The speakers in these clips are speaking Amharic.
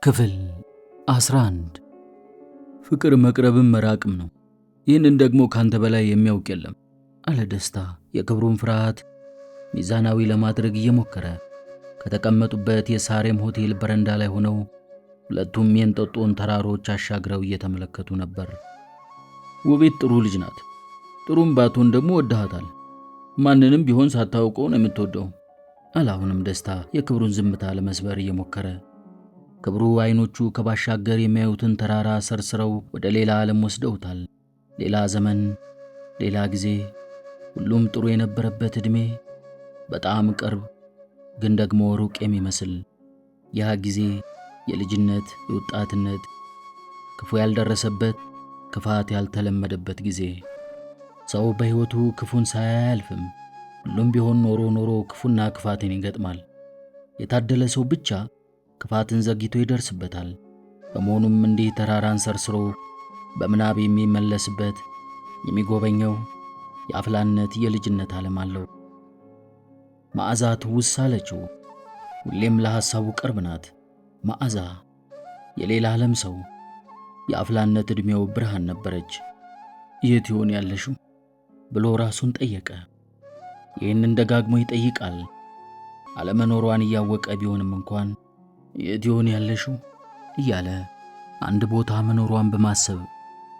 ክፍል 11 ፍቅር መቅረብም መራቅም ነው። ይህንን ደግሞ ካንተ በላይ የሚያውቅ የለም አለ ደስታ የክብሩን ፍርሃት ሚዛናዊ ለማድረግ እየሞከረ። ከተቀመጡበት የሳሬም ሆቴል በረንዳ ላይ ሆነው ሁለቱም የእንጦጦን ተራሮች አሻግረው እየተመለከቱ ነበር። ውቤት ጥሩ ልጅ ናት። ጥሩም ባትሆን ደግሞ ወድሃታል። ማንንም ቢሆን ሳታውቀው ነው የምትወደው አለ አሁንም ደስታ የክብሩን ዝምታ ለመስበር እየሞከረ። ክብሩ አይኖቹ ከባሻገር የሚያዩትን ተራራ ሰርስረው ወደ ሌላ ዓለም ወስደውታል። ሌላ ዘመን፣ ሌላ ጊዜ፣ ሁሉም ጥሩ የነበረበት ዕድሜ፣ በጣም ቅርብ ግን ደግሞ ሩቅ የሚመስል ያ ጊዜ የልጅነት የወጣትነት ክፉ ያልደረሰበት ክፋት ያልተለመደበት ጊዜ። ሰው በሕይወቱ ክፉን ሳያይ አያልፍም። ሁሉም ቢሆን ኖሮ ኖሮ ክፉና ክፋትን ይገጥማል። የታደለ ሰው ብቻ ክፋትን ዘግይቶ ይደርስበታል። በመሆኑም እንዲህ ተራራን ሰርስሮ በምናብ የሚመለስበት የሚጎበኘው የአፍላነት የልጅነት ዓለም አለው። መዓዛ ትውስ አለችው። ሁሌም ለሐሳቡ ቅርብ ናት። መዓዛ የሌላ ዓለም ሰው የአፍላነት ዕድሜው ብርሃን ነበረች። የት ይሆን ያለሽው ብሎ ራሱን ጠየቀ። ይህንን ደጋግሞ ይጠይቃል። አለመኖሯን እያወቀ ቢሆንም እንኳን የት ይሆን ያለሽው እያለ አንድ ቦታ መኖሯን በማሰብ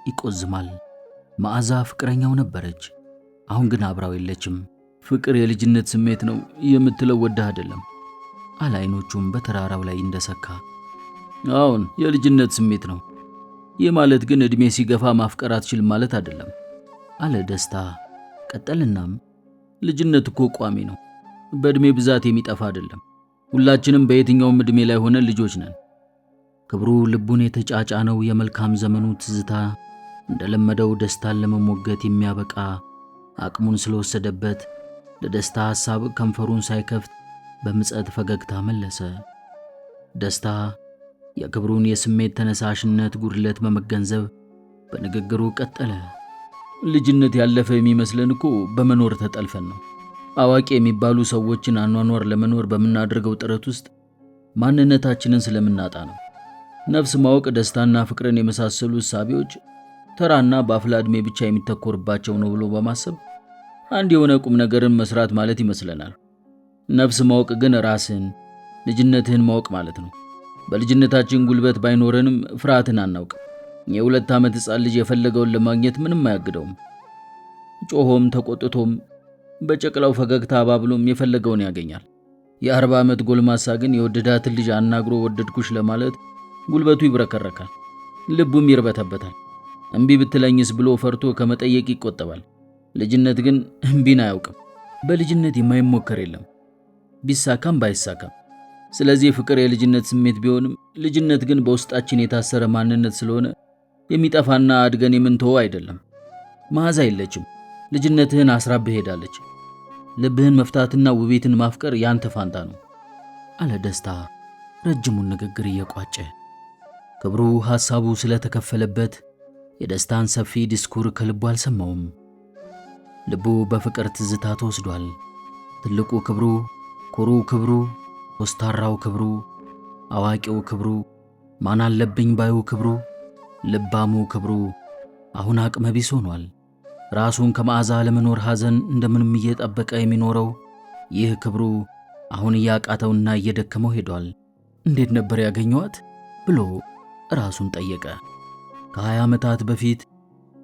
ይቆዝማል። መዓዛ ፍቅረኛው ነበረች። አሁን ግን አብራው የለችም። ፍቅር የልጅነት ስሜት ነው የምትለው ወደህ አይደለም አለ አይኖቹም በተራራው ላይ እንደሰካ። አሁን የልጅነት ስሜት ነው። ይህ ማለት ግን ዕድሜ ሲገፋ ማፍቀር አትችልም ማለት አይደለም አለ ደስታ። ቀጠልናም ልጅነት እኮ ቋሚ ነው፣ በዕድሜ ብዛት የሚጠፋ አይደለም። ሁላችንም በየትኛውም ዕድሜ ላይ ሆነን ልጆች ነን። ክብሩ ልቡን የተጫጫነው የመልካም ዘመኑ ትዝታ እንደለመደው ደስታን ለመሞገት የሚያበቃ አቅሙን ስለወሰደበት ለደስታ ሐሳብ ከንፈሩን ሳይከፍት በምጸት ፈገግታ መለሰ። ደስታ የክብሩን የስሜት ተነሳሽነት ጉድለት በመገንዘብ በንግግሩ ቀጠለ። ልጅነት ያለፈ የሚመስለን እኮ በመኖር ተጠልፈን ነው። አዋቂ የሚባሉ ሰዎችን አኗኗር ለመኖር በምናደርገው ጥረት ውስጥ ማንነታችንን ስለምናጣ ነው። ነፍስ ማወቅ፣ ደስታና ፍቅርን የመሳሰሉ እሳቤዎች ተራና በአፍላ ዕድሜ ብቻ የሚተኮርባቸው ነው ብሎ በማሰብ አንድ የሆነ ቁም ነገርን መስራት ማለት ይመስለናል። ነፍስ ማወቅ ግን ራስን ልጅነትህን ማወቅ ማለት ነው። በልጅነታችን ጉልበት ባይኖረንም ፍርሃትን አናውቅም። የ2 ዓመት ሕፃን ልጅ የፈለገውን ለማግኘት ምንም አያግደውም። ጮሆም ተቆጥቶም በጨቅላው ፈገግታ አባብሎም የፈለገውን ያገኛል። የ40 ዓመት ጎልማሳ ግን የወደዳትን ልጅ አናግሮ ወደድኩሽ ለማለት ጉልበቱ ይብረከረካል፣ ልቡም ይርበተበታል። እምቢ ብትለኝስ ብሎ ፈርቶ ከመጠየቅ ይቆጠባል። ልጅነት ግን እምቢን አያውቅም። በልጅነት የማይሞከር የለም፣ ቢሳካም ባይሳካም። ስለዚህ ፍቅር የልጅነት ስሜት ቢሆንም ልጅነት ግን በውስጣችን የታሰረ ማንነት ስለሆነ የሚጠፋና አድገን የምንተወው አይደለም። መዓዛ የለችም፣ ልጅነትህን አስራብህ ሄዳለች። ልብህን መፍታትና ውቤትን ማፍቀር ያንተ ፋንታ ነው አለ ደስታ ረጅሙን ንግግር እየቋጨ። ክብሩ ሐሳቡ ስለተከፈለበት የደስታን ሰፊ ዲስኩር ከልቡ አልሰማውም። ልቡ በፍቅር ትዝታ ተወስዷል። ትልቁ ክብሩ፣ ኩሩ ክብሩ፣ ኮስታራው ክብሩ፣ አዋቂው ክብሩ፣ ማን አለብኝ ባዩ ክብሩ፣ ልባሙ ክብሩ አሁን አቅመ ቢስ ሆኗል። ራሱን ከመዓዛ ለመኖር ሐዘን እንደምንም እየጠበቀ የሚኖረው ይህ ክብሩ አሁን እያቃተውና እየደከመው ሄዷል። እንዴት ነበር ያገኘዋት ብሎ ራሱን ጠየቀ። ከ20 ዓመታት በፊት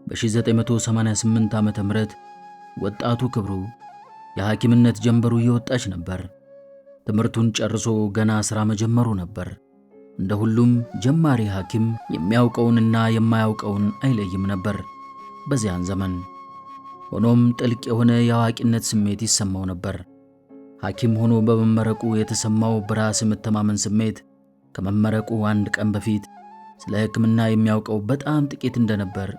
በ1988 ዓመተ ምህረት ወጣቱ ክብሩ የሐኪምነት ጀንበሩ እየወጣች ነበር። ትምህርቱን ጨርሶ ገና ሥራ መጀመሩ ነበር። እንደ ሁሉም ጀማሪ ሐኪም የሚያውቀውንና የማያውቀውን አይለይም ነበር በዚያን ዘመን። ሆኖም ጥልቅ የሆነ የአዋቂነት ስሜት ይሰማው ነበር። ሐኪም ሆኖ በመመረቁ የተሰማው በራስ መተማመን ስሜት ከመመረቁ 1 ቀን በፊት ስለ ሕክምና የሚያውቀው በጣም ጥቂት እንደነበር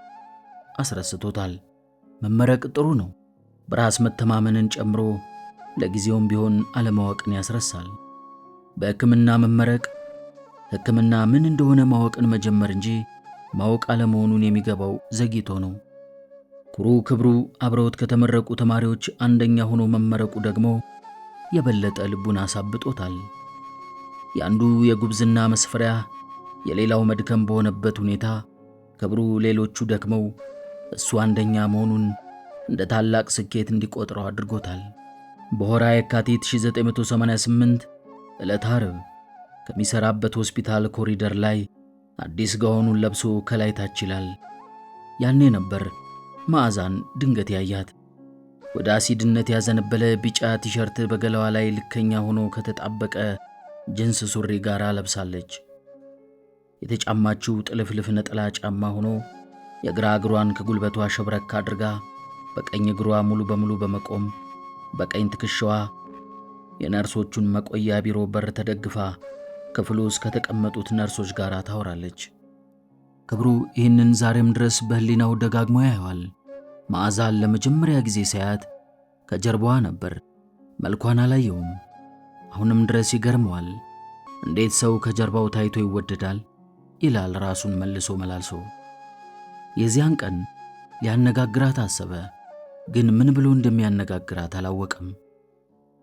አስረስቶታል። መመረቅ ጥሩ ነው፣ በራስ መተማመንን ጨምሮ ለጊዜውም ቢሆን አለማወቅን ያስረሳል። በሕክምና መመረቅ ሕክምና ምን እንደሆነ ማወቅን መጀመር እንጂ ማወቅ አለመሆኑን የሚገባው ዘግይቶ ነው። ኩሩ ክብሩ አብረውት ከተመረቁ ተማሪዎች አንደኛ ሆኖ መመረቁ ደግሞ የበለጠ ልቡን አሳብጦታል። የአንዱ የጉብዝና መስፈሪያ የሌላው መድከም በሆነበት ሁኔታ ክብሩ ሌሎቹ ደክመው እሱ አንደኛ መሆኑን እንደ ታላቅ ስኬት እንዲቆጥረው አድርጎታል። በሆራ የካቲት 1988 ዕለት ዓርብ ከሚሰራበት ሆስፒታል ኮሪደር ላይ አዲስ ጋውኑን ለብሶ ከላይ ታች ይላል። ያኔ ነበር መዓዛን ድንገት ያያት። ወደ አሲድነት ያዘነበለ ቢጫ ቲሸርት በገላዋ ላይ ልከኛ ሆኖ ከተጣበቀ ጅንስ ሱሪ ጋር ለብሳለች። የተጫማችው ጥልፍልፍ ነጠላ ጫማ ሆኖ የግራ እግሯን ከጉልበቷ ሸብረክ አድርጋ በቀኝ እግሯ ሙሉ በሙሉ በመቆም በቀኝ ትከሻዋ የነርሶቹን መቆያ ቢሮ በር ተደግፋ ክፍሉ ውስጥ ከተቀመጡት ነርሶች ጋር ታወራለች። ክብሩ ይህንን ዛሬም ድረስ በህሊናው ደጋግሞ ያየዋል። መዓዛን ለመጀመሪያ ጊዜ ሳያት ከጀርባዋ ነበር። መልኳን አላየውም። አሁንም ድረስ ይገርመዋል። እንዴት ሰው ከጀርባው ታይቶ ይወደዳል ይላል ራሱን መልሶ መላልሶ። የዚያን ቀን ሊያነጋግራት አሰበ፣ ግን ምን ብሎ እንደሚያነጋግራት አላወቀም።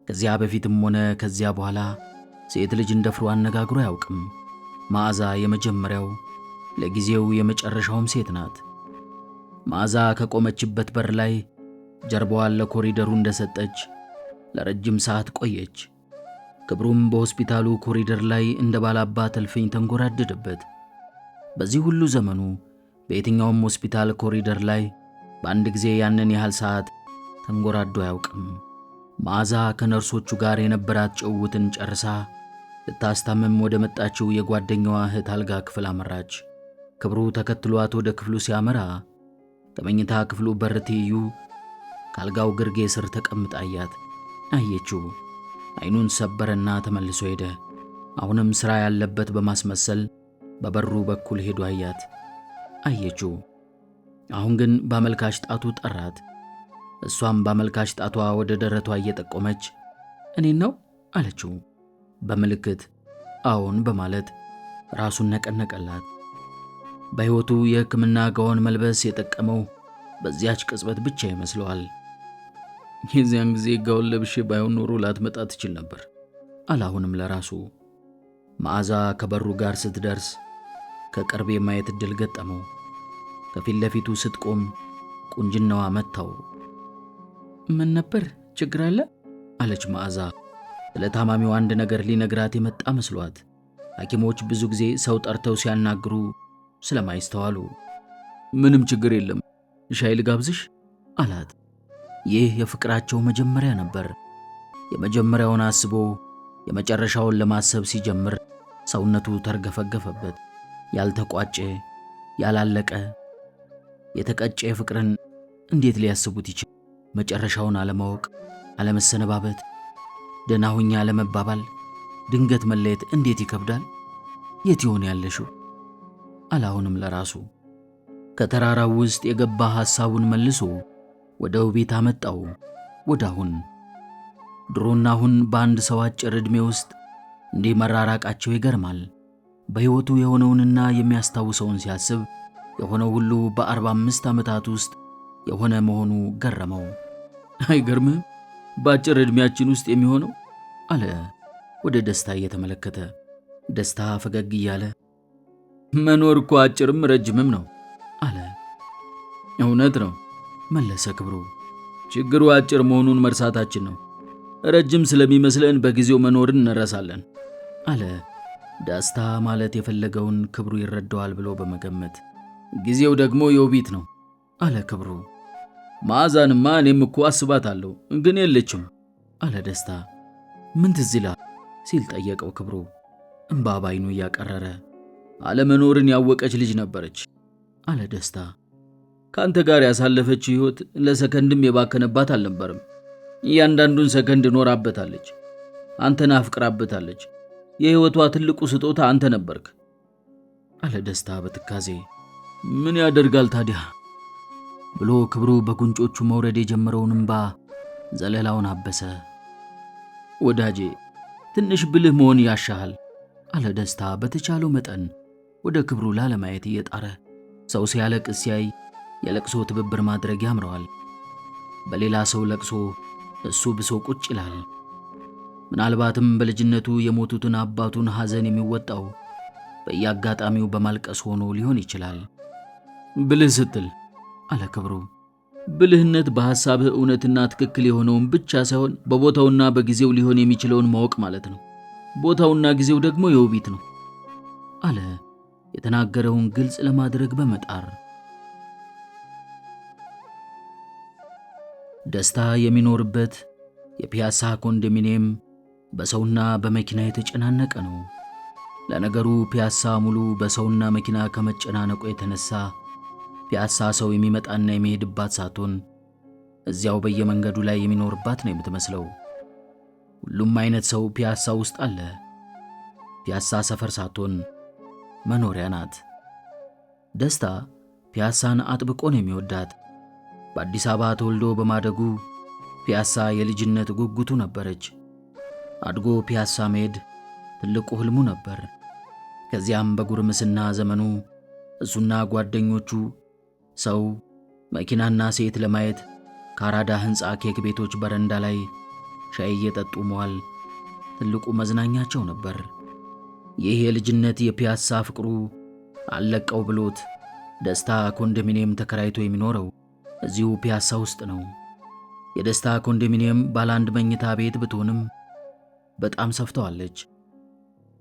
ከዚያ በፊትም ሆነ ከዚያ በኋላ ሴት ልጅ እንደፍሮ አነጋግሮ አያውቅም። መዓዛ የመጀመሪያው ለጊዜው የመጨረሻውም ሴት ናት። መዓዛ ከቆመችበት በር ላይ ጀርባዋን ለኮሪደሩ እንደሰጠች ለረጅም ሰዓት ቆየች። ክብሩም በሆስፒታሉ ኮሪደር ላይ እንደ ባላባት እልፍኝ ተንጎራደደበት። በዚህ ሁሉ ዘመኑ በየትኛውም ሆስፒታል ኮሪደር ላይ በአንድ ጊዜ ያንን ያህል ሰዓት ተንጎራዶ አያውቅም። መዓዛ ከነርሶቹ ጋር የነበራት ጭውውትን ጨርሳ ልታስታምም ወደ መጣችው የጓደኛዋ እህት አልጋ ክፍል አመራች። ክብሩ ተከትሏት ወደ ክፍሉ ሲያመራ ከመኝታ ክፍሉ በር ትይዩ ካልጋው ግርጌ ስር ተቀምጣ አየችው። አይኑን ሰበረና ተመልሶ ሄደ። አሁንም ሥራ ያለበት በማስመሰል በበሩ በኩል ሄዶ አየችው። አሁን ግን በአመልካች ጣቱ ጠራት። እሷም በአመልካች ጣቷ ወደ ደረቷ እየጠቆመች እኔን ነው አለችው። በምልክት አዎን በማለት ራሱን ነቀነቀላት። በሕይወቱ የሕክምና ጋውን መልበስ የጠቀመው በዚያች ቅጽበት ብቻ ይመስለዋል። የዚያን ጊዜ ጋውን ለብሼ ባይሆን ኖሮ ላትመጣ ትችል ነበር አላሁንም ለራሱ። መዓዛ ከበሩ ጋር ስትደርስ ከቅርብ የማየት ዕድል ገጠመው። ከፊት ለፊቱ ስትቆም ቁንጅናዋ መታው። ምን ነበር ችግር አለ አለች መዓዛ። ስለ ታማሚው አንድ ነገር ሊነግራት የመጣ መስሏት። ሐኪሞች ብዙ ጊዜ ሰው ጠርተው ሲያናግሩ ስለማይስተዋሉ ምንም ችግር የለም ሻይ ልጋብዝሽ አላት። ይህ የፍቅራቸው መጀመሪያ ነበር። የመጀመሪያውን አስቦ የመጨረሻውን ለማሰብ ሲጀምር ሰውነቱ ተርገፈገፈበት። ያልተቋጨ ያላለቀ የተቀጨ ፍቅርን እንዴት ሊያስቡት ይችላል? መጨረሻውን አለማወቅ፣ አለመሰነባበት፣ ደህና ሁኛ አለመባባል፣ ድንገት መለየት እንዴት ይከብዳል? የት ይሆን ያለሽው? አላሁንም ለራሱ። ከተራራው ውስጥ የገባ ሐሳቡን መልሶ ወደ ውቤት አመጣው። ወዳሁን ድሮና አሁን በአንድ ሰው አጭር ዕድሜ ውስጥ እንዲህ መራራቃቸው ይገርማል። በሕይወቱ የሆነውንና የሚያስታውሰውን ሲያስብ የሆነው ሁሉ በ45 ዓመታት ውስጥ የሆነ መሆኑ ገረመው። አይገርምም በአጭር ዕድሜያችን ውስጥ የሚሆነው አለ ወደ ደስታ እየተመለከተ። ደስታ ፈገግ እያለ መኖር እኮ አጭርም ረጅምም ነው አለ። እውነት ነው መለሰ ክብሩ። ችግሩ አጭር መሆኑን መርሳታችን ነው። ረጅም ስለሚመስለን በጊዜው መኖርን እንረሳለን አለ። ደስታ ማለት የፈለገውን ክብሩ ይረዳዋል ብሎ በመገመት ጊዜው ደግሞ የውቢት ነው አለ ክብሩ። መዓዛንማ እኔም እኮ አስባታለሁ ግን የለችም አለ ደስታ። ምን ትዝ ይልሃል ሲል ጠየቀው ክብሩ እንባ ባይኑ እያቀረረ። አለመኖርን ያወቀች ልጅ ነበረች አለ ደስታ። ካንተ ጋር ያሳለፈችው ሕይወት ለሰከንድም የባከነባት አልነበረም። እያንዳንዱን ሰከንድ ኖራበታለች። አንተን አፍቅራበታለች። የሕይወቷ ትልቁ ስጦታ አንተ ነበርክ አለ ደስታ በትካዜ። ምን ያደርጋል ታዲያ ብሎ ክብሩ በጉንጮቹ መውረድ የጀመረውን እንባ ዘለላውን አበሰ። ወዳጄ ትንሽ ብልህ መሆን ያሻሃል አለ ደስታ በተቻለው መጠን ወደ ክብሩ ላለማየት እየጣረ። ሰው ሲያለቅስ ሲያይ የለቅሶ ትብብር ማድረግ ያምረዋል። በሌላ ሰው ለቅሶ እሱ ብሶ ቁጭ ይላል። ምናልባትም በልጅነቱ የሞቱትን አባቱን ሐዘን የሚወጣው በየአጋጣሚው በማልቀስ ሆኖ ሊሆን ይችላል። ብልህ ስትል አለ ክብሩ፣ ብልህነት በሐሳብህ እውነትና ትክክል የሆነውን ብቻ ሳይሆን በቦታውና በጊዜው ሊሆን የሚችለውን ማወቅ ማለት ነው። ቦታውና ጊዜው ደግሞ የውቢት ነው አለ የተናገረውን ግልጽ ለማድረግ በመጣር። ደስታ የሚኖርበት የፒያሳ ኮንዶሚኒየም በሰውና በመኪና የተጨናነቀ ነው። ለነገሩ ፒያሳ ሙሉ በሰውና መኪና ከመጨናነቁ የተነሳ ፒያሳ ሰው የሚመጣና የሚሄድባት ሳትሆን እዚያው በየመንገዱ ላይ የሚኖርባት ነው የምትመስለው። ሁሉም አይነት ሰው ፒያሳ ውስጥ አለ። ፒያሳ ሰፈር ሳትሆን መኖሪያ ናት። ደስታ ፒያሳን አጥብቆ ነው የሚወዳት። በአዲስ አበባ ተወልዶ በማደጉ ፒያሳ የልጅነት ጉጉቱ ነበረች። አድጎ ፒያሳ መሄድ ትልቁ ህልሙ ነበር። ከዚያም በጉርምስና ዘመኑ እሱና ጓደኞቹ ሰው፣ መኪናና ሴት ለማየት ከአራዳ ሕንፃ ኬክ ቤቶች በረንዳ ላይ ሻይ እየጠጡ መዋል ትልቁ መዝናኛቸው ነበር። ይህ የልጅነት የፒያሳ ፍቅሩ አለቀው ብሎት ደስታ ኮንዶሚኒየም ተከራይቶ የሚኖረው እዚሁ ፒያሳ ውስጥ ነው። የደስታ ኮንዶሚኒየም ባለ አንድ መኝታ ቤት ብትሆንም በጣም ሰፍተዋለች።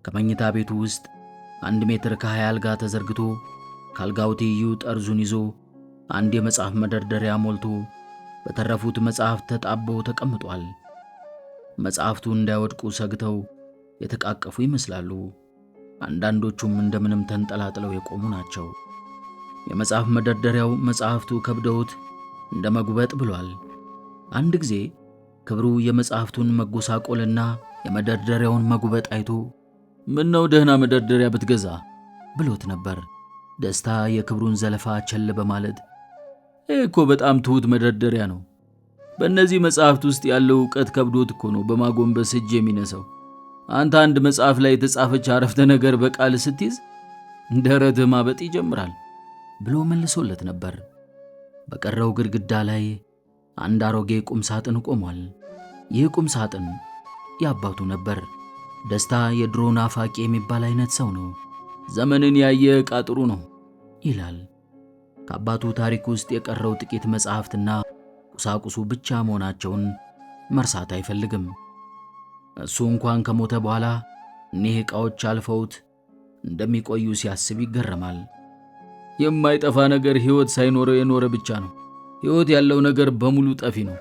ከመኝታ ቤቱ ውስጥ 1 ሜትር ከ20 አልጋ ተዘርግቶ ካልጋው ትይዩ ጠርዙን ይዞ አንድ የመጽሐፍ መደርደሪያ ሞልቶ በተረፉት መጽሐፍ ተጣቦ ተቀምጧል። መጽሐፍቱ እንዳይወድቁ ሰግተው የተቃቀፉ ይመስላሉ። አንዳንዶቹም እንደምንም ተንጠላጥለው የቆሙ ናቸው። የመጽሐፍ መደርደሪያው መጽሐፍቱ ከብደውት እንደ መጉበጥ ብሏል። አንድ ጊዜ ክብሩ የመጽሐፍቱን መጎሳቆልና የመደርደሪያውን መጉበጥ አይቶ ምነው ደህና መደርደሪያ ብትገዛ ብሎት ነበር። ደስታ የክብሩን ዘለፋ ቸል በማለት እኮ በጣም ትሁት መደርደሪያ ነው። በእነዚህ መጽሐፍት ውስጥ ያለው ዕውቀት ከብዶት እኮ ነው በማጎንበስ እጅ የሚነሳው። አንተ አንድ መጽሐፍ ላይ የተጻፈች አረፍተ ነገር በቃል ስትይዝ ደረትህ ማበጥ ይጀምራል ብሎ መልሶለት ነበር። በቀረው ግድግዳ ላይ አንድ አሮጌ ቁም ሳጥን ቆሟል። ይህ ቁም ሳጥን የአባቱ ነበር። ደስታ የድሮ ናፋቂ የሚባል አይነት ሰው ነው። ዘመንን ያየ ዕቃ ጥሩ ነው ይላል። ከአባቱ ታሪክ ውስጥ የቀረው ጥቂት መጽሐፍትና ቁሳቁሱ ብቻ መሆናቸውን መርሳት አይፈልግም። እሱ እንኳን ከሞተ በኋላ እኒህ ዕቃዎች አልፈውት እንደሚቆዩ ሲያስብ ይገረማል። የማይጠፋ ነገር ሕይወት ሳይኖረው የኖረ ብቻ ነው። ሕይወት ያለው ነገር በሙሉ ጠፊ ነው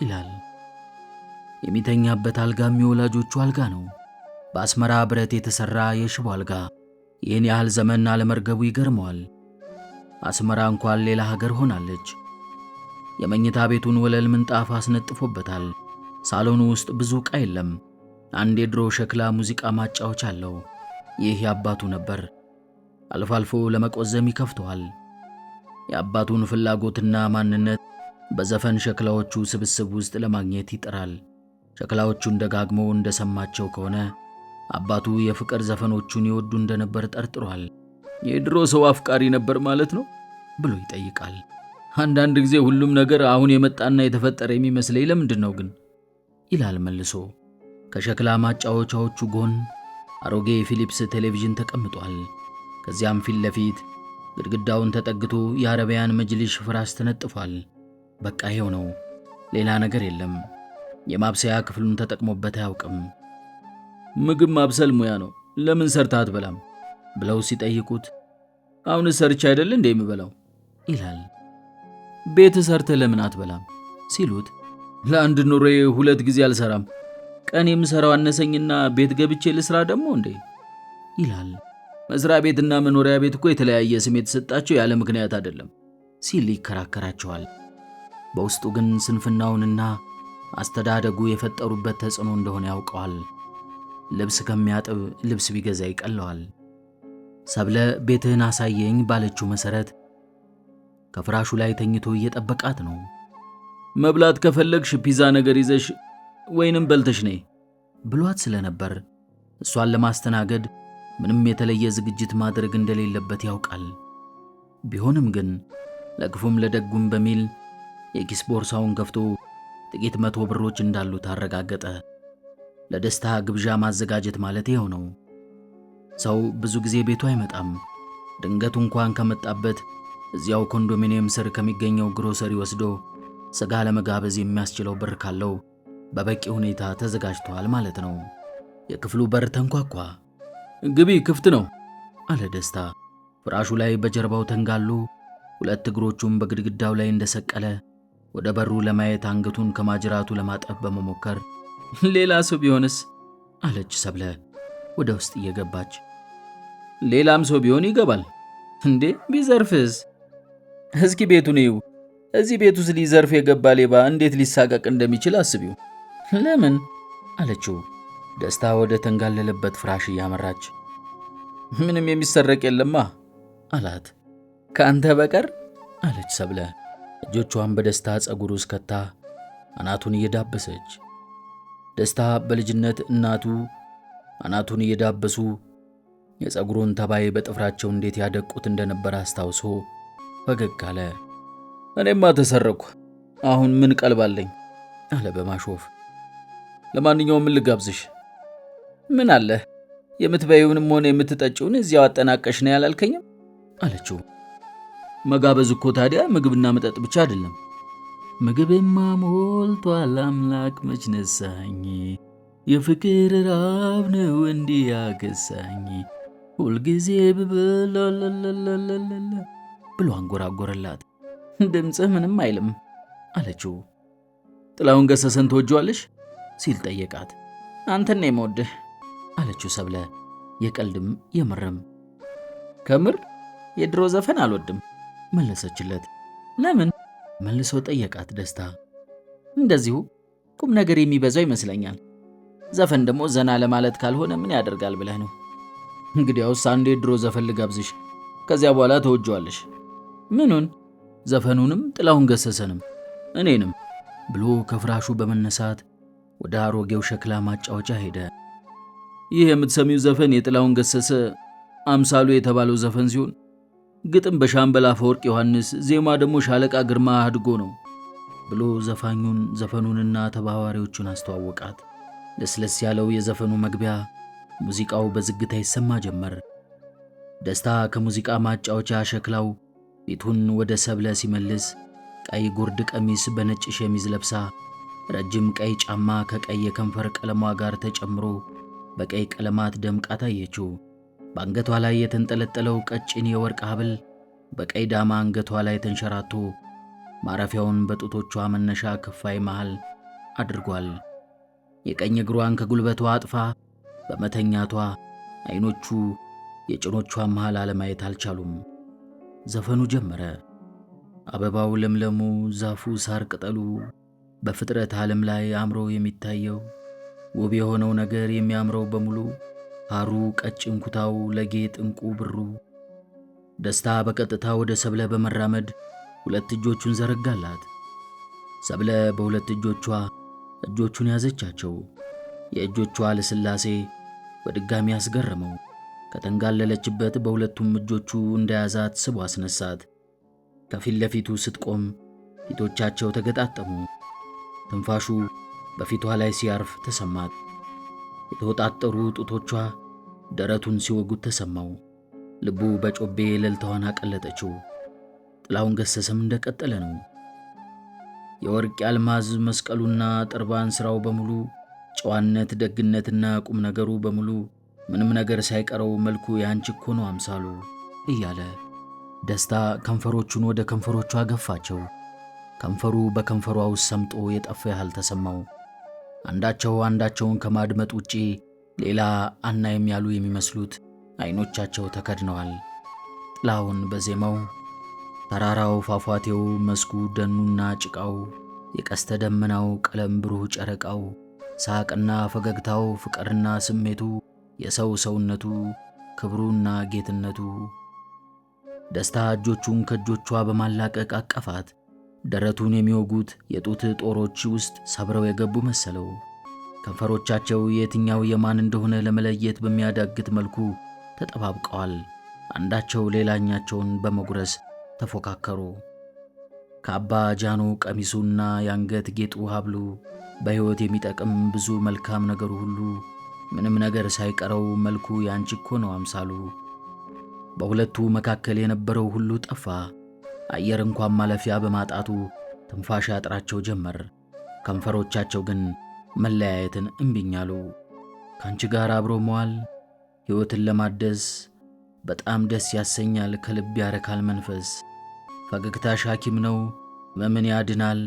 ይላል። የሚተኛበት አልጋም የወላጆቹ አልጋ ነው። በአስመራ ብረት የተሠራ የሽቦ አልጋ። ይህን ያህል ዘመን አለመርገቡ ይገርመዋል። አስመራ እንኳን ሌላ ሀገር ሆናለች። የመኝታ ቤቱን ወለል ምንጣፍ አስነጥፎበታል። ሳሎኑ ውስጥ ብዙ ዕቃ የለም። አንድ የድሮ ሸክላ ሙዚቃ ማጫወቻ አለው። ይህ የአባቱ ነበር። አልፎ አልፎ ለመቆዘም ይከፍተዋል። የአባቱን ፍላጎትና ማንነት በዘፈን ሸክላዎቹ ስብስብ ውስጥ ለማግኘት ይጥራል። ሸክላዎቹን ደጋግሞ እንደሰማቸው ከሆነ አባቱ የፍቅር ዘፈኖቹን ይወዱ እንደነበር ጠርጥሯል። የድሮ ሰው አፍቃሪ ነበር ማለት ነው ብሎ ይጠይቃል። አንዳንድ ጊዜ ሁሉም ነገር አሁን የመጣና የተፈጠረ የሚመስለኝ ለምንድን ነው ግን ይላል መልሶ። ከሸክላ ማጫወቻዎቹ ጎን አሮጌ ፊሊፕስ ቴሌቪዥን ተቀምጧል። ከዚያም ፊት ለፊት ግድግዳውን ተጠግቶ የአረቢያን መጅሊስ ፍራስ ተነጥፏል። በቃ ይሄው ነው፣ ሌላ ነገር የለም። የማብሰያ ክፍሉን ተጠቅሞበት አያውቅም። ምግብ ማብሰል ሙያ ነው፣ ለምን ሰርተህ አትበላም ብለው ሲጠይቁት አሁን ሰርቼ አይደል እንደ የምበላው ይላል። ቤት ሰርተህ ለምን አትበላም ሲሉት ለአንድ ኑሬ 2 ጊዜ አልሰራም፣ ቀን የምሰራው አነሰኝና ቤት ገብቼ ልስራ ደግሞ እንዴ ይላል። መስሪያ ቤትና መኖሪያ ቤት እኮ የተለያየ ስም የተሰጣቸው ያለ ምክንያት አይደለም ሲል ይከራከራቸዋል። በውስጡ ግን ስንፍናውንና አስተዳደጉ የፈጠሩበት ተጽዕኖ እንደሆነ ያውቀዋል። ልብስ ከሚያጥብ ልብስ ቢገዛ ይቀለዋል። ሰብለ ቤትህን አሳየኝ ባለችው መሰረት ከፍራሹ ላይ ተኝቶ እየጠበቃት ነው። መብላት ከፈለግሽ ፒዛ ነገር ይዘሽ ወይንም በልተሽ ነይ ብሏት ስለነበር እሷን ለማስተናገድ ምንም የተለየ ዝግጅት ማድረግ እንደሌለበት ያውቃል። ቢሆንም ግን ለክፉም ለደጉም በሚል የኪስ ቦርሳውን ከፍቶ ጥቂት 100 ብሮች እንዳሉት አረጋገጠ። ለደስታ ግብዣ ማዘጋጀት ማለት ይኸው ነው። ሰው ብዙ ጊዜ ቤቱ አይመጣም። ድንገቱ እንኳን ከመጣበት እዚያው ኮንዶሚኒየም ስር ከሚገኘው ግሮሰሪ ወስዶ ስጋ ለመጋበዝ የሚያስችለው ብር ካለው በበቂ ሁኔታ ተዘጋጅቷል ማለት ነው። የክፍሉ በር ተንኳኳ። ግቢ፣ ክፍት ነው አለ ደስታ። ፍራሹ ላይ በጀርባው ተንጋሎ ሁለት እግሮቹን በግድግዳው ላይ እንደሰቀለ ወደ በሩ ለማየት አንገቱን ከማጅራቱ ለማጠፍ በመሞከር ሌላ ሰው ቢሆንስ አለች ሰብለ ወደ ውስጥ እየገባች። ሌላም ሰው ቢሆን ይገባል እንዴ? ቢዘርፍስ? እስኪ ቤቱን እዩ። እዚህ ቤት ውስጥ ሊዘርፍ የገባ ሌባ እንዴት ሊሳቀቅ እንደሚችል አስቢው። ለምን አለችው ደስታ ወደ ተንጋለለበት ፍራሽ እያመራች። ምንም የሚሰረቅ የለማ አላት። ከአንተ በቀር አለች ሰብለ እጆቿን በደስታ ጸጉር ውስጥ ከታ አናቱን እየዳበሰች። ደስታ በልጅነት እናቱ አናቱን እየዳበሱ የጸጉሩን ተባይ በጥፍራቸው እንዴት ያደቁት እንደነበር አስታውሶ ፈገግ አለ። እኔማ ተሰረኩ፣ አሁን ምን ቀልባለኝ አለ በማሾፍ። ለማንኛውም ምን ልጋብዝሽ? ምን አለ የምትበይውንም ሆነ የምትጠጪውን እዚያው አጠናቀሽ ነው ያላልከኝም አለችው። መጋበዝ እኮ ታዲያ ምግብና መጠጥ ብቻ አይደለም። ምግብማ ሞልቷል አምላክ መች ነሳኝ፣ የፍቅር ራብ ነው እንዲህ ያገሳኝ፣ ሁልጊዜ ብበላለለለለለ ብሎ አንጎራጎረላት። ድምፅህ ምንም አይልም አለችው። ጥላሁን ገሰሰን ትወጂዋለሽ ሲል ጠየቃት። አንተን ነው የምወድህ አለችው ሰብለ የቀልድም የምርም። ከምር የድሮ ዘፈን አልወድም መለሰችለት። ለምን መልሶ ጠየቃት ደስታ። እንደዚሁ ቁም ነገር የሚበዛው ይመስለኛል። ዘፈን ደግሞ ዘና ለማለት ካልሆነ ምን ያደርጋል ብለህ ነው? እንግዲያውስ አንዴ ድሮ ዘፈን ልጋብዝሽ፣ ከዚያ በኋላ ተወጂዋለሽ። ምኑን? ዘፈኑንም ጥላሁን ገሰሰንም እኔንም ብሎ ከፍራሹ በመነሳት ወደ አሮጌው ሸክላ ማጫወቻ ሄደ። ይህ የምትሰሚው ዘፈን የጥላሁን ገሰሰ አምሳሉ የተባለው ዘፈን ሲሆን ግጥም በሻምበል አፈወርቅ ዮሐንስ፣ ዜማ ደግሞ ሻለቃ ግርማ አድጎ ነው ብሎ ዘፋኙን ዘፈኑንና ተባባሪዎቹን አስተዋወቃት። ለስለስ ያለው የዘፈኑ መግቢያ ሙዚቃው በዝግታ ይሰማ ጀመር። ደስታ ከሙዚቃ ማጫወቻ ሸክላው ፊቱን ወደ ሰብለ ሲመልስ ቀይ ጉርድ ቀሚስ በነጭ ሸሚዝ ለብሳ ረጅም ቀይ ጫማ ከቀይ የከንፈር ቀለሟ ጋር ተጨምሮ በቀይ ቀለማት ደምቃ ታየችው። በአንገቷ ላይ የተንጠለጠለው ቀጭን የወርቅ ሐብል በቀይ ዳማ አንገቷ ላይ ተንሸራቶ ማረፊያውን በጡቶቿ መነሻ ክፋይ መሃል አድርጓል። የቀኝ እግሯን ከጉልበቷ አጥፋ በመተኛቷ አይኖቹ የጭኖቿን መሃል አለማየት አልቻሉም። ዘፈኑ ጀመረ። አበባው ለምለሙ፣ ዛፉ ሳር ቅጠሉ፣ በፍጥረት ዓለም ላይ አምሮ የሚታየው ውብ የሆነው ነገር የሚያምረው በሙሉ፣ ሐሩ ቀጭን ኩታው ለጌጥ ዕንቁ ብሩ። ደስታ በቀጥታ ወደ ሰብለ በመራመድ ሁለት እጆቹን ዘረጋላት። ሰብለ በሁለት እጆቹን ያዘቻቸው። የእጆቿ ልስላሴ በድጋሚ አስገረመው። ከተንጋለለችበት በሁለቱም እጆቹ እንደያዛት ስቦ አስነሳት። ከፊት ለፊቱ ስትቆም ፊቶቻቸው ተገጣጠሙ። ትንፋሹ በፊቷ ላይ ሲያርፍ ተሰማት። የተወጣጠሩ ጡቶቿ ደረቱን ሲወጉት ተሰማው። ልቡ በጮቤ እልልታዋን አቀለጠችው። ጥላሁን ገሰሰም እንደቀጠለ ነው። የወርቅ አልማዝ መስቀሉና ጥርባን ሥራው በሙሉ ጨዋነት፣ ደግነትና ቁም ነገሩ በሙሉ ምንም ነገር ሳይቀረው መልኩ ያንቺ እኮ ነው አምሳሉ እያለ ደስታ ከንፈሮቹን ወደ ከንፈሮቿ ገፋቸው። ከንፈሩ በከንፈሯ ውስጥ ሰምጦ የጠፋ ያህል ተሰማው። አንዳቸውን ከማድመጥ ውጪ ሌላ አናይም ያሉ የሚመስሉት አይኖቻቸው ተከድነዋል። ጥላሁን በዜማው ተራራው፣ ፏፏቴው፣ መስኩ፣ ደኑና ጭቃው፣ የቀስተ ደመናው ቀለም፣ ብሩህ ጨረቃው፣ ሳቅና ፈገግታው፣ ፍቅርና ስሜቱ፣ የሰው ሰውነቱ፣ ክብሩና ጌትነቱ። ደስታ እጆቹን ከእጆቿ በማላቀቅ አቀፋት። ደረቱን የሚወጉት የጡት ጦሮች ውስጥ ሰብረው የገቡ መሰለው። ከንፈሮቻቸው የትኛው የማን እንደሆነ ለመለየት በሚያዳግት መልኩ ተጠባብቀዋል። አንዳቸው ሌላኛቸውን በመጉረስ ተፎካከሩ። ከአባ ጃኖ ቀሚሱና የአንገት ጌጡ ሀብሉ፣ በሕይወት የሚጠቅም ብዙ መልካም ነገሩ ሁሉ ምንም ነገር ሳይቀረው መልኩ ያንቺ እኮ ነው አምሳሉ። በሁለቱ መካከል የነበረው ሁሉ ጠፋ። አየር እንኳን ማለፊያ በማጣቱ ትንፋሽ ያጥራቸው ጀመር። ከንፈሮቻቸው ግን መለያየትን እምቢኛሉ። ካንቺ ጋር አብሮ መዋል ሕይወትን ለማደስ በጣም ደስ ያሰኛል፣ ከልብ ያረካል መንፈስ። ፈገግታሽ ሐኪም ነው፣ ሕመምን ያድናል።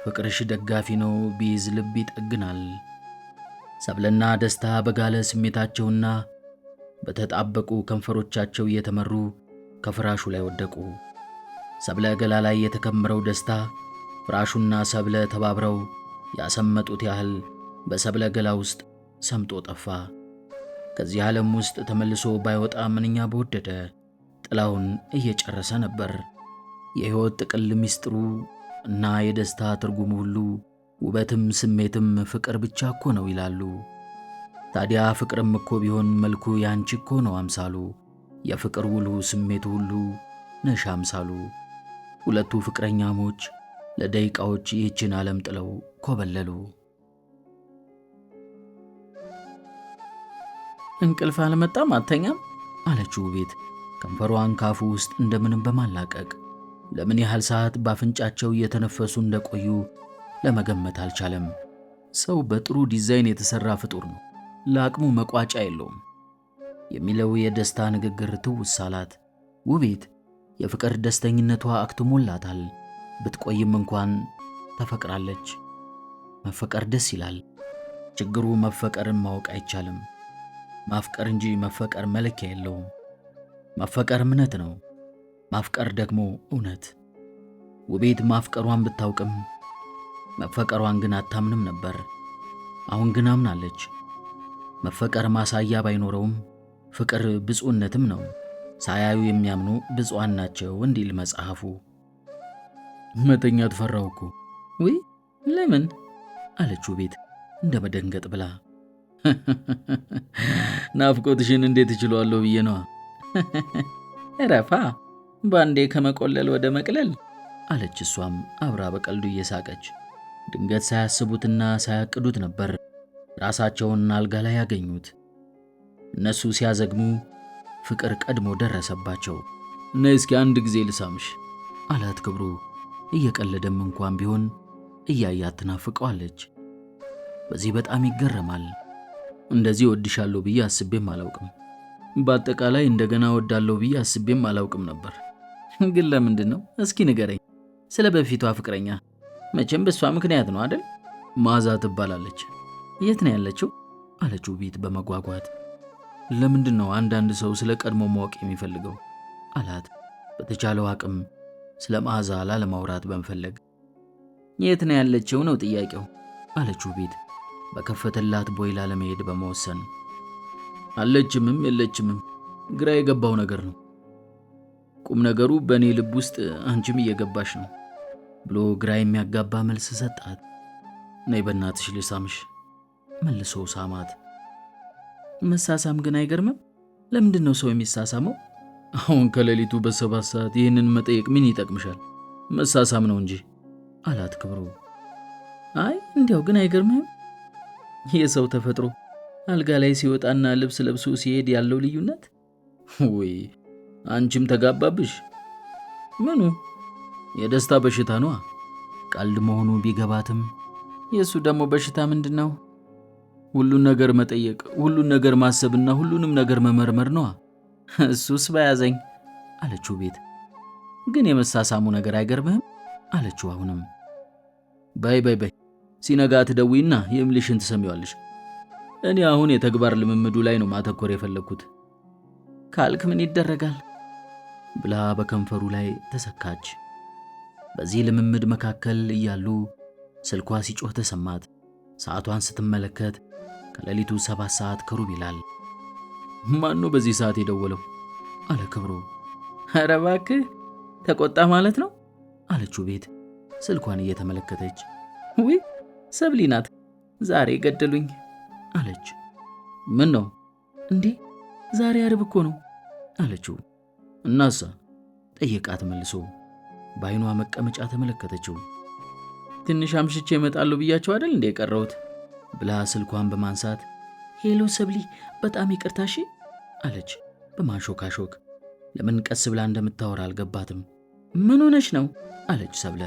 ፍቅርሽ ደጋፊ ነው፣ ቢይዝ ልብ ይጠግናል። ሰብለና ደስታ በጋለ ስሜታቸውና በተጣበቁ ከንፈሮቻቸው እየተመሩ ከፍራሹ ላይ ወደቁ። ሰብለ ገላ ላይ የተከመረው ደስታ ፍራሹና ሰብለ ተባብረው ያሰመጡት ያህል በሰብለ ገላ ውስጥ ሰምጦ ጠፋ። ከዚህ ዓለም ውስጥ ተመልሶ ባይወጣ ምንኛ በወደደ። ጥላውን እየጨረሰ ነበር። የሕይወት ጥቅል ምስጢሩ እና የደስታ ትርጉም ሁሉ ውበትም ስሜትም ፍቅር ብቻ እኮ ነው ይላሉ። ታዲያ ፍቅርም እኮ ቢሆን መልኩ ያንቺ እኮ ነው አምሳሉ። የፍቅር ውሉ ስሜቱ ሁሉ ነሽ አምሳሉ። ሁለቱ ፍቅረኛሞች ለደቂቃዎች ይህችን ዓለም ጥለው ኮበለሉ። እንቅልፍ አልመጣም አተኛም አለችው ቤት ከንፈሯን ካፉ ውስጥ እንደምንም በማላቀቅ። ለምን ያህል ሰዓት ባፍንጫቸው እየተነፈሱ እንደቆዩ ለመገመት አልቻለም። ሰው በጥሩ ዲዛይን የተሰራ ፍጡር ነው፣ ለአቅሙ መቋጫ የለውም የሚለው የደስታ ንግግር ትውስ አላት። ውቤት የፍቅር ደስተኝነቷ አክትሞላታል። ብትቆይም እንኳን ተፈቅራለች። መፈቀር ደስ ይላል። ችግሩ መፈቀርን ማወቅ አይቻልም። ማፍቀር እንጂ መፈቀር መለኪያ የለውም። መፈቀር እምነት ነው፣ ማፍቀር ደግሞ እውነት። ውቤት ማፍቀሯን ብታውቅም መፈቀሯን ግን አታምንም ነበር። አሁን ግን አምናለች። መፈቀር ማሳያ ባይኖረውም ፍቅር ብፁዕነትም ነው። ሳያዩ የሚያምኑ ብፁዓን ናቸው እንዲል መጽሐፉ። መተኛት ፈራሁ እኮ። ውይ ለምን አለችው ቤት እንደ መደንገጥ ብላ። ናፍቆትሽን እንዴት እችላለሁ ብዬ ነዋ። እረፋ ባንዴ ከመቆለል ወደ መቅለል አለች እሷም አብራ በቀልዱ እየሳቀች። ድንገት ሳያስቡትና ሳያቅዱት ነበር ራሳቸውን አልጋ ላይ ያገኙት። እነሱ ሲያዘግሙ ፍቅር ቀድሞ ደረሰባቸው። ነይ እስኪ አንድ ጊዜ ልሳምሽ አላት ክብሩ። እየቀለደም እንኳን ቢሆን እያያት ትናፍቀዋለች። በዚህ በጣም ይገረማል። እንደዚህ ወድሻለሁ ብዬ አስቤም አላውቅም። በአጠቃላይ እንደገና ወዳለሁ ብዬ አስቤም አላውቅም ነበር። ግን ለምንድን ነው እስኪ ንገረኝ። ስለ በፊቷ ፍቅረኛ መቼም በሷ ምክንያት ነው አይደል? ማዛ ትባላለች። የት ነው ያለችው? አለችው ቤት በመጓጓት። ለምንድን ነው አንዳንድ ሰው ስለ ቀድሞ ማወቅ የሚፈልገው? አላት በተቻለው አቅም ስለ መዓዛ ላለማውራት በመፈለግ። የት ነው ያለችው ነው ጥያቄው አለችው ቤት በከፈተላት ቦይ ላለመሄድ በመወሰን። አለችምም የለችምም ግራ የገባው ነገር ነው። ቁም ነገሩ በእኔ ልብ ውስጥ አንቺም እየገባሽ ነው ብሎ ግራ የሚያጋባ መልስ ሰጣት። ነይ በእናትሽ ልሳምሽ መልሶ ሳማት። መሳሳም ግን አይገርምም? ለምንድን ነው ሰው የሚሳሳመው? አሁን ከሌሊቱ በ7 ሰዓት ይህንን መጠየቅ ምን ይጠቅምሻል? መሳሳም ነው እንጂ አላት ክብሩ። አይ እንዲያው ግን አይገርምም? የሰው ተፈጥሮ አልጋ ላይ ሲወጣና ልብስ ለብሶ ሲሄድ ያለው ልዩነት። ወይ አንቺም ተጋባብሽ። ምኑ? የደስታ በሽታ ነዋ። ቀልድ መሆኑ ቢገባትም የእሱ ደግሞ በሽታ ምንድን ነው? ሁሉን ነገር መጠየቅ፣ ሁሉን ነገር ማሰብና ሁሉንም ነገር መመርመር ነዋ። እሱስ በያዘኝ አለችው ቤት። ግን የመሳሳሙ ነገር አይገርምህም? አለችው አሁንም። በይ ሲነጋ ትደዊና የምልሽን ትሰሚዋለሽ። እኔ አሁን የተግባር ልምምዱ ላይ ነው ማተኮር የፈለግኩት። ካልክ ምን ይደረጋል ብላ በከንፈሩ ላይ ተሰካች። በዚህ ልምምድ መካከል እያሉ ስልኳ ሲጮህ ተሰማት። ሰዓቷን ስትመለከት ከሌሊቱ 7 ሰዓት ከሩብ ይላል። ማን ነው በዚህ ሰዓት የደወለው? አለ ክብሩ። ኧረ እባክህ ተቆጣ ማለት ነው አለችው ቤት ስልኳን እየተመለከተች። ውይ ሰብሊ ናት፣ ዛሬ ገደሉኝ አለች። ምን ነው እንዴ? ዛሬ አርብ እኮ ነው አለችው። እናሳ ጠየቃት መልሶ። በዓይኗ መቀመጫ ተመለከተችው። ትንሽ አምሽቼ እመጣለሁ ብያቸው አይደል እንደ የቀረሁት ብላ ስልኳን በማንሳት ሄሎ ሰብሊ፣ በጣም ይቅርታ እሺ አለች በማሾካሾክ። ለምን ቀስ ብላ እንደምታወራ አልገባትም። ምን ሆነሽ ነው አለች ሰብለ።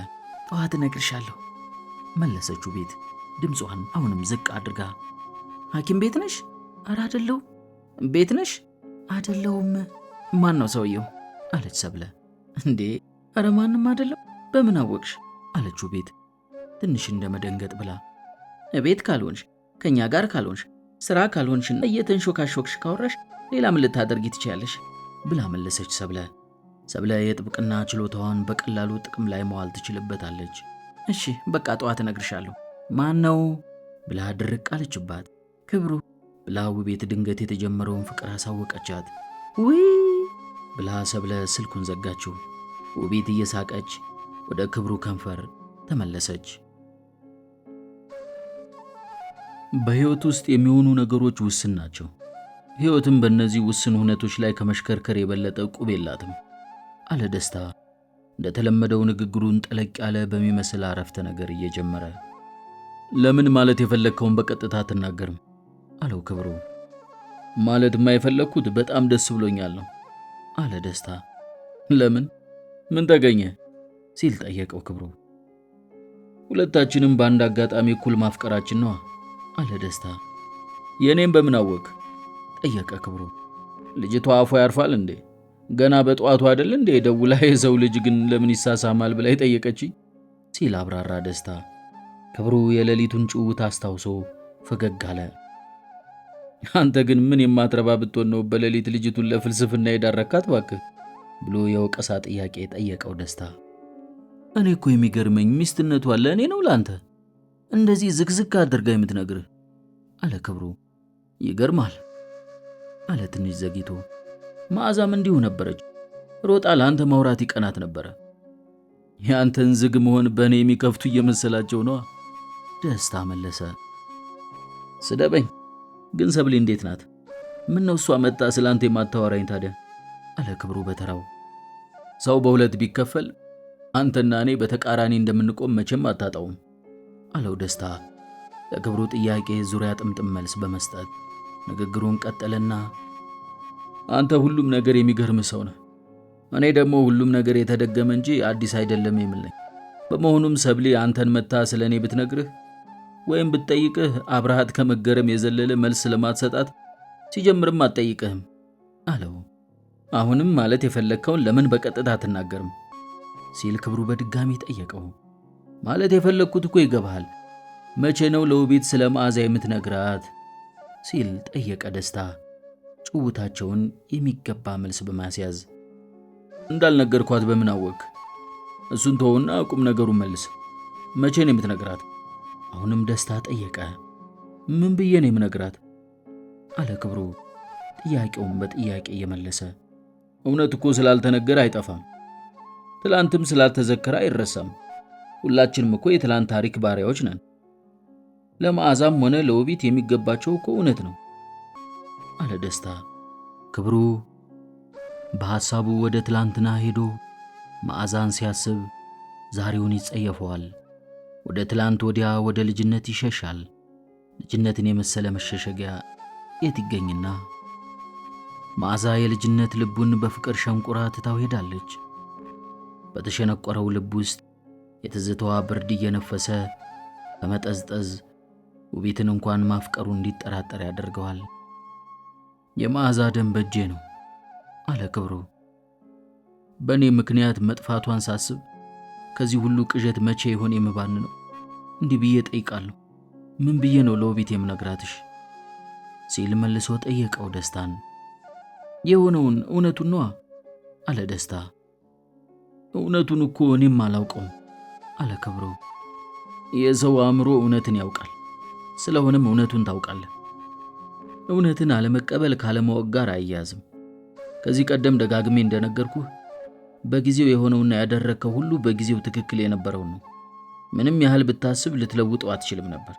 ጠዋት እነግርሻለሁ መለሰች ውቤት ድምጿን አሁንም ዝቅ አድርጋ። ሐኪም ቤት ነሽ? ኧረ አይደለሁም። ቤት ነሽ? አይደለሁም። ማን ነው ሰውየው አለች ሰብለ። እንዴ ኧረ ማንም አይደለም። በምን አወቅሽ አለች ውቤት ትንሽ እንደ መደንገጥ ብላ። ቤት ካልሆንሽ፣ ከኛ ጋር ካልሆንሽ፣ ስራ ካልሆንሽና እየተንሾካሾክሽ ካወራሽ ሌላ ምን ልታደርጊ ትችያለሽ ብላ መለሰች ሰብለ። ሰብለ የጥብቅና ችሎታዋን በቀላሉ ጥቅም ላይ መዋል ትችልበታለች። እሺ በቃ ጠዋት እነግርሻለሁ። ማን ነው ብላ ድርቅ አለችባት። ክብሩ ብላ ውቤት ድንገት የተጀመረውን ፍቅር አሳወቀቻት። ውይ ብላ ሰብለ ስልኩን ዘጋችው። ውቤት እየሳቀች ወደ ክብሩ ከንፈር ተመለሰች። በሕይወት ውስጥ የሚሆኑ ነገሮች ውስን ናቸው። ሕይወትም በእነዚህ ውስን ሁነቶች ላይ ከመሽከርከር የበለጠ ቁብ የላትም አለ ደስታ እንደተለመደው ንግግሩን ጠለቅ ያለ በሚመስል አረፍተ ነገር እየጀመረ። ለምን ማለት የፈለግከውን በቀጥታ አትናገርም አለው ክብሩ። ማለትማ የፈለግኩት በጣም ደስ ብሎኛል ነው አለ ደስታ። ለምን? ምን ተገኘ ሲል ጠየቀው ክብሩ። ሁለታችንም በአንድ አጋጣሚ እኩል ማፍቀራችን ነዋ አለ ደስታ። የእኔም በምን አወቅ ጠየቀ ክብሩ። ልጅቷ አፏ ያርፋል እንዴ? ገና በጠዋቱ አይደል እንዴ ደውላ የሰው ልጅ ግን ለምን ይሳሳማል ብላ ጠየቀችኝ ሲል አብራራ ደስታ። ክብሩ የሌሊቱን ጭውውት አስታውሶ ፈገግ አለ። አንተ ግን ምን የማትረባ ብትሆን ነው በሌሊት ልጅቱን ለፍልስፍና የዳረካት ባክህ ብሎ የወቀሳ ጥያቄ ጠየቀው ደስታ። እኔ እኮ የሚገርመኝ ሚስትነቷ ለእኔ ነው ለአንተ እንደዚህ ዝግዝግ አድርጋ የምትነግርህ አለ ክብሩ። ይገርማል አለ ትንሽ ዘግይቶ። መዓዛም እንዲሁ ነበረች። ሮጣ ለአንተ ማውራት ይቀናት ነበረ። የአንተን ዝግ መሆን በእኔ የሚከፍቱ እየመሰላቸው ነዋ ደስታ መለሰ። ስደበኝ ግን ሰብሌ እንዴት ናት? ምን ነው እሷ መጣ ስለ አንተ የማታወራኝ ታዲያ አለ ክብሩ በተራው። ሰው በሁለት ቢከፈል አንተና እኔ በተቃራኒ እንደምንቆም መቼም አታጣውም አለው ደስታ ለክብሩ ጥያቄ ዙሪያ ጥምጥም መልስ በመስጠት። ንግግሩን ቀጠለና አንተ ሁሉም ነገር የሚገርም ሰው ነህ። እኔ ደግሞ ሁሉም ነገር የተደገመ እንጂ አዲስ አይደለም የምልኝ። በመሆኑም ሰብሊ አንተን መታ ስለ እኔ ብትነግርህ ወይም ብትጠይቅህ አብረሃት ከመገረም የዘለለ መልስ ለማትሰጣት ሲጀምርም አትጠይቅህም አለው። አሁንም ማለት የፈለግከውን ለምን በቀጥታ አትናገርም ሲል ክብሩ በድጋሚ ጠየቀው። ማለት የፈለግኩት እኮ ይገባሃል። መቼ ነው ለውቤት ስለ መዓዛ የምትነግራት ሲል ጠየቀ ደስታ ጭውታቸውን የሚገባ መልስ በማስያዝ። እንዳልነገርኳት በምን አወቅ? እሱን ተወውና ቁም ነገሩን መልስ። መቼ ነው የምትነግራት? አሁንም ደስታ ጠየቀ። ምን ብዬ ነው የምነግራት አለ ክብሩ ጥያቄውን በጥያቄ እየመለሰ። እውነት እኮ ስላልተነገረ አይጠፋም፣ ትላንትም ስላልተዘከረ አይረሳም። ሁላችንም እኮ የትላንት ታሪክ ባሪያዎች ነን። ለመዓዛም ሆነ ለውቢት የሚገባቸው እኮ እውነት ነው አለ ደስታ። ክብሩ በሐሳቡ ወደ ትላንትና ሄዶ መዓዛን ሲያስብ ዛሬውን ይጸየፈዋል። ወደ ትላንት ወዲያ ወደ ልጅነት ይሸሻል። ልጅነትን የመሰለ መሸሸጊያ የት ይገኝና? መዓዛ የልጅነት ልቡን በፍቅር ሸንቁራ ትታው ሄዳለች። በተሸነቆረው ልብ ውስጥ የትዝታዋ ብርድ እየነፈሰ በመጠዝጠዝ ውቤትን እንኳን ማፍቀሩ እንዲጠራጠር ያደርገዋል። የመዓዛ ደም በእጄ ነው አለ ክብሩ። በእኔ ምክንያት መጥፋቷን ሳስብ ከዚህ ሁሉ ቅዠት መቼ ይሆን የምባንነው? እንዲህ ብዬ ጠይቃለሁ። ምን ብዬ ነው ለውቤት የምነግራትሽ ሲል መልሶ ጠየቀው ደስታን። የሆነውን እውነቱን ነዋ አለ ደስታ። እውነቱን እኮ እኔም አላውቀውም አለ ክብሩ። የሰው አእምሮ እውነትን ያውቃል። ስለሆነም እውነቱን ታውቃለህ። እውነትን አለመቀበል ካለማወቅ ጋር አያያዝም። ከዚህ ቀደም ደጋግሜ እንደነገርኩህ በጊዜው የሆነውና ያደረግከው ሁሉ በጊዜው ትክክል የነበረው ነው። ምንም ያህል ብታስብ ልትለውጠው አትችልም ነበር።